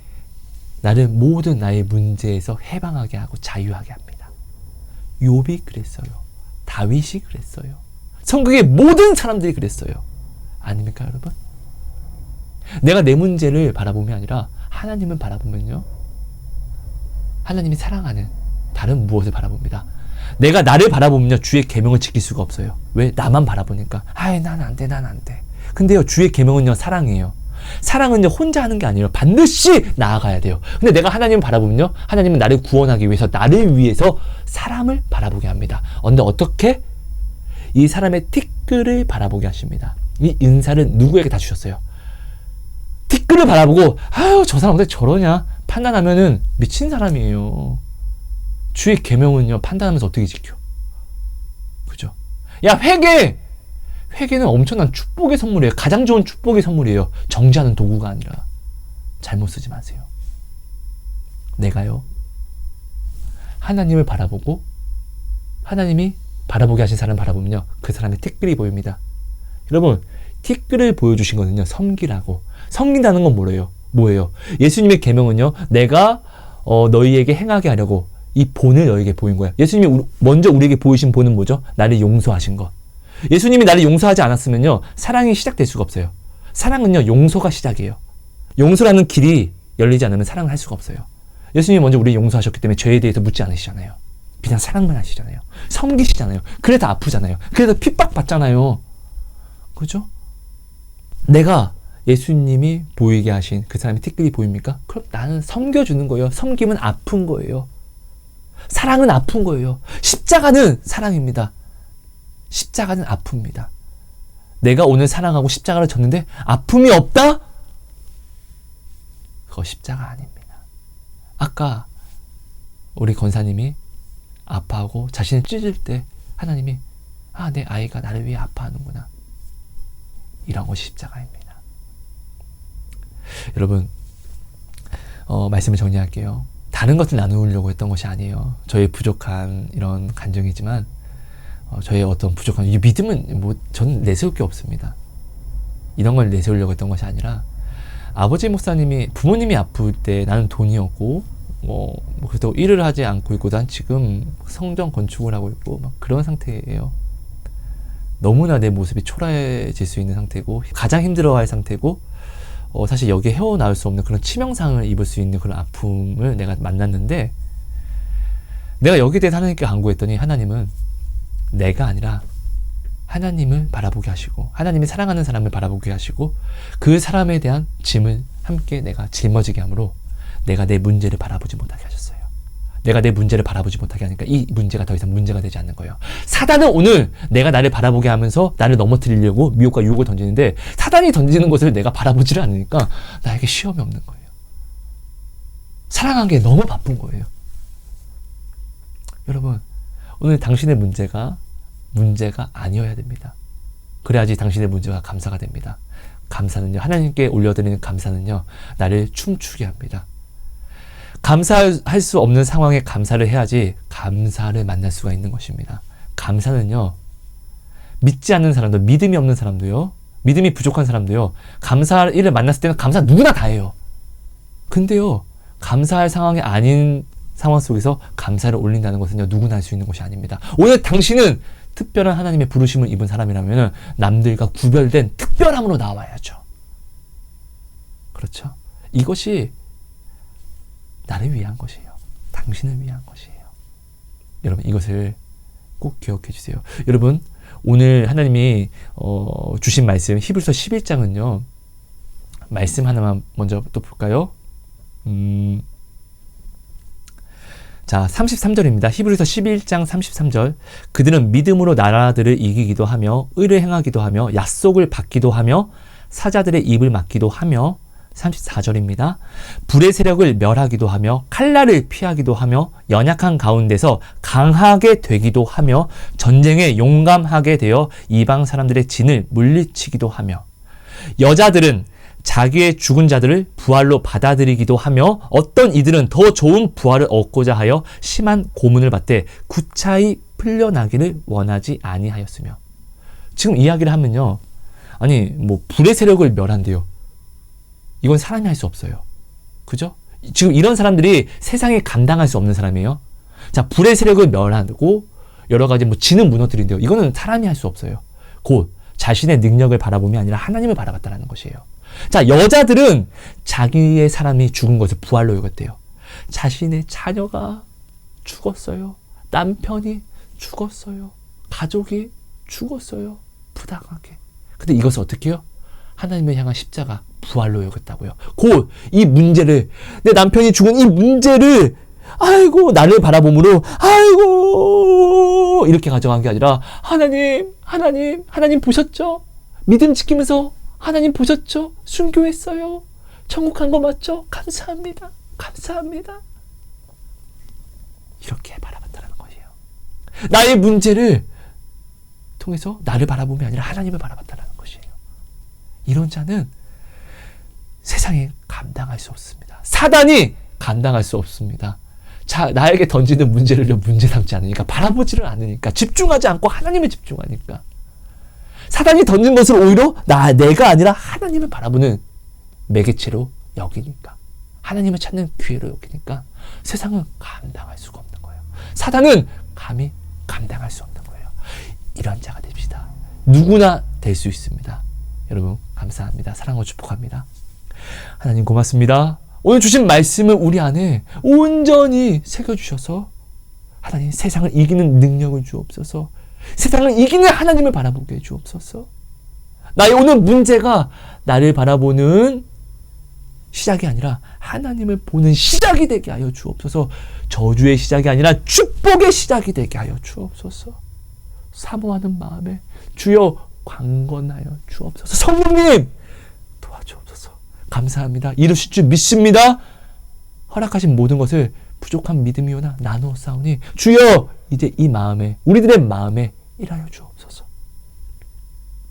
나를 모든 나의 문제에서 해방하게 하고 자유하게 합니다. 욥이 그랬어요. 다윗이 그랬어요. 성경의 모든 사람들이 그랬어요. 아닙니까, 여러분? 내가 내 문제를 바라봄이 아니라 하나님을 바라보면요, 하나님이 사랑하는 다른 무엇을 바라봅니다. 내가 나를 바라보면요, 주의 계명을 지킬 수가 없어요. 왜? 나만 바라보니까. 난 안 돼. 근데요, 주의 계명은요, 사랑이에요. 사랑은요, 혼자 하는 게 아니에요. 반드시 나아가야 돼요. 근데 내가 하나님을 바라보면요, 하나님은 나를 구원하기 위해서, 나를 위해서 사람을 바라보게 합니다. 근데 어떻게? 이 사람의 티끌을 바라보게 하십니다. 이 은사를 누구에게 다 주셨어요? 티끌을 바라보고, 저 사람 어떻게 저러냐? 판단하면은 미친 사람이에요. 주의 계명은요, 판단하면서 어떻게 지켜? 그죠? 야, 회개는 엄청난 축복의 선물이에요. 가장 좋은 축복의 선물이에요. 정죄하는 도구가 아니라. 잘못 쓰지 마세요. 내가요, 하나님을 바라보고 하나님이 바라보게 하신 사람을 바라보면요, 그 사람의 티끌이 보입니다. 여러분, 티끌을 보여주신 거는요, 섬기라고. 섬긴다는 건 뭐예요? 예수님의 계명은요, 내가 너희에게 행하게 하려고 이 본을 너희에게 보인 거야. 예수님이 먼저 우리에게 보이신 본은 뭐죠? 나를 용서하신 것. 예수님이 나를 용서하지 않았으면요, 사랑이 시작될 수가 없어요. 사랑은요, 용서가 시작이에요. 용서라는 길이 열리지 않으면 사랑을 할 수가 없어요. 예수님이 먼저 우리 용서하셨기 때문에 죄에 대해서 묻지 않으시잖아요. 그냥 사랑만 하시잖아요. 섬기시잖아요. 그래도 아프잖아요. 그래서 핍박받잖아요. 그죠? 내가 예수님이 보이게 하신 그 사람의 티끌이 보입니까? 그럼 나는 섬겨주는 거예요. 섬김은 아픈 거예요. 사랑은 아픈 거예요. 십자가는 사랑입니다. 십자가는 아픕니다. 내가 오늘 사랑하고 십자가를 졌는데 아픔이 없다? 그거 십자가 아닙니다. 아까 우리 권사님이 아파하고 자신을 찢을 때 하나님이 내 아이가 나를 위해 아파하는구나. 이런 것이 십자가입니다. 여러분, 말씀을 정리할게요. 다른 것을 나누려고 했던 것이 아니에요. 저의 부족한 이런 간증이지만 저의 어떤 부족한 이 믿음은 저는 내세울 게 없습니다. 이런 걸 내세우려고 했던 것이 아니라 아버지 목사님이 부모님이 아플 때 나는 돈이 없고 그래도 일을 하지 않고 있고 난 지금 성전 건축을 하고 있고 막 그런 상태예요. 너무나 내 모습이 초라해질 수 있는 상태고 가장 힘들어할 상태고 사실 여기에 헤어나올 수 없는 그런 치명상을 입을 수 있는 그런 아픔을 내가 만났는데 내가 여기에 대해서 하나님께 간구했더니 하나님은 내가 아니라 하나님을 바라보게 하시고 하나님이 사랑하는 사람을 바라보게 하시고 그 사람에 대한 짐을 함께 내가 짊어지게 하므로 내가 내 문제를 바라보지 못하게 하셨어요. 내가 내 문제를 바라보지 못하게 하니까 이 문제가 더 이상 문제가 되지 않는 거예요. 사단은 오늘 내가 나를 바라보게 하면서 나를 넘어뜨리려고 미혹과 유혹을 던지는데 사단이 던지는 것을 내가 바라보지를 않으니까 나에게 시험이 없는 거예요. 사랑하기에 너무 바쁜 거예요. 여러분, 오늘 당신의 문제가 아니어야 됩니다. 그래야지 당신의 문제가 감사가 됩니다. 감사는요, 하나님께 올려드리는 감사는요, 나를 춤추게 합니다. 감사할 수 없는 상황에 감사를 해야지 감사를 만날 수가 있는 것입니다. 감사는요, 믿지 않는 사람도, 믿음이 없는 사람도요, 믿음이 부족한 사람도요, 감사할 일을 만났을 때는 감사 누구나 다 해요. 근데요, 감사할 상황이 아닌 상황 속에서 감사를 올린다는 것은요, 누구나 할 수 있는 것이 아닙니다. 오늘 당신은 특별한 하나님의 부르심을 입은 사람이라면 남들과 구별된 특별함으로 나와야죠. 그렇죠? 이것이 나를 위한 것이에요. 당신을 위한 것이에요. 여러분, 이것을 꼭 기억해 주세요. 여러분, 오늘 하나님이 주신 말씀 히브리서 11장은요. 말씀 하나만 먼저 또 볼까요? 자, 33절입니다. 히브리서 11장 33절. 그들은 믿음으로 나라들을 이기기도 하며 의를 행하기도 하며 약속을 받기도 하며 사자들의 입을 막기도 하며 34절입니다. 불의 세력을 멸하기도 하며 칼날을 피하기도 하며 연약한 가운데서 강하게 되기도 하며 전쟁에 용감하게 되어 이방 사람들의 진을 물리치기도 하며 여자들은 자기의 죽은 자들을 부활로 받아들이기도 하며 어떤 이들은 더 좋은 부활을 얻고자 하여 심한 고문을 받되 구차히 풀려나기를 원하지 아니하였으며. 지금 이야기를 하면요, 아니 불의 세력을 멸한대요. 이건 사람이 할 수 없어요. 그죠? 지금 이런 사람들이 세상에 감당할 수 없는 사람이에요. 자, 불의 세력을 멸하고 여러 가지 진을 무너뜨린대요. 이거는 사람이 할 수 없어요. 곧 자신의 능력을 바라봄이 아니라 하나님을 바라봤다는 것이에요. 자, 여자들은 자기의 사람이 죽은 것을 부활로 여겼대요. 자신의 자녀가 죽었어요. 남편이 죽었어요. 가족이 죽었어요. 부당하게. 근데 이것을 어떻게 해요? 하나님을 향한 십자가, 부활로 여겼다고요. 곧 이 문제를, 내 남편이 죽은 이 문제를 아이고 나를 바라봄으로 아이고 이렇게 가져간 게 아니라 하나님 보셨죠? 믿음 지키면서 하나님 보셨죠? 순교했어요. 천국 간 거 맞죠? 감사합니다. 이렇게 바라봤다는 것이에요. 나의 문제를 통해서 나를 바라봄이 아니라 하나님을 바라봤다는 것이에요. 이런 자는 세상에 감당할 수 없습니다. 사단이 감당할 수 없습니다. 자, 나에게 던지는 문제를 문제 삼지 않으니까, 바라보지를 않으니까, 집중하지 않고 하나님을 집중하니까. 사단이 던진 것을 오히려 내가 아니라 하나님을 바라보는 매개체로 여기니까, 하나님을 찾는 기회로 여기니까 세상은 감당할 수가 없는 거예요. 사단은 감히 감당할 수 없는 거예요. 이런 자가 됩시다. 누구나 될 수 있습니다. 여러분 감사합니다. 사랑하고 축복합니다. 하나님 고맙습니다. 오늘 주신 말씀을 우리 안에 온전히 새겨주셔서 하나님 세상을 이기는 능력을 주옵소서. 세상을 이기는 하나님을 바라보게 해주옵소서. 나의 오늘 문제가 나를 바라보는 시작이 아니라 하나님을 보는 시작이 되게 하여 주옵소서. 저주의 시작이 아니라 축복의 시작이 되게 하여 주옵소서. 사모하는 마음에 주여 강건하여 주옵소서. 성령님 도와주옵소서. 감사합니다. 이루실 줄 믿습니다. 허락하신 모든 것을 부족한 믿음이오나 나누어 싸우니 주여 이제 이 마음에, 우리들의 마음에 일하여 주옵소서.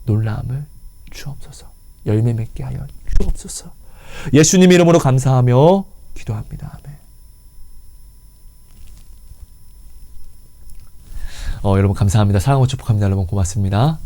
놀라움을 주옵소서. 열매 맺게 하여 주옵소서. 예수님 이름으로 감사하며 기도합니다. 아멘. 여러분 감사합니다. 사랑하고 축복합니다. 여러분 고맙습니다.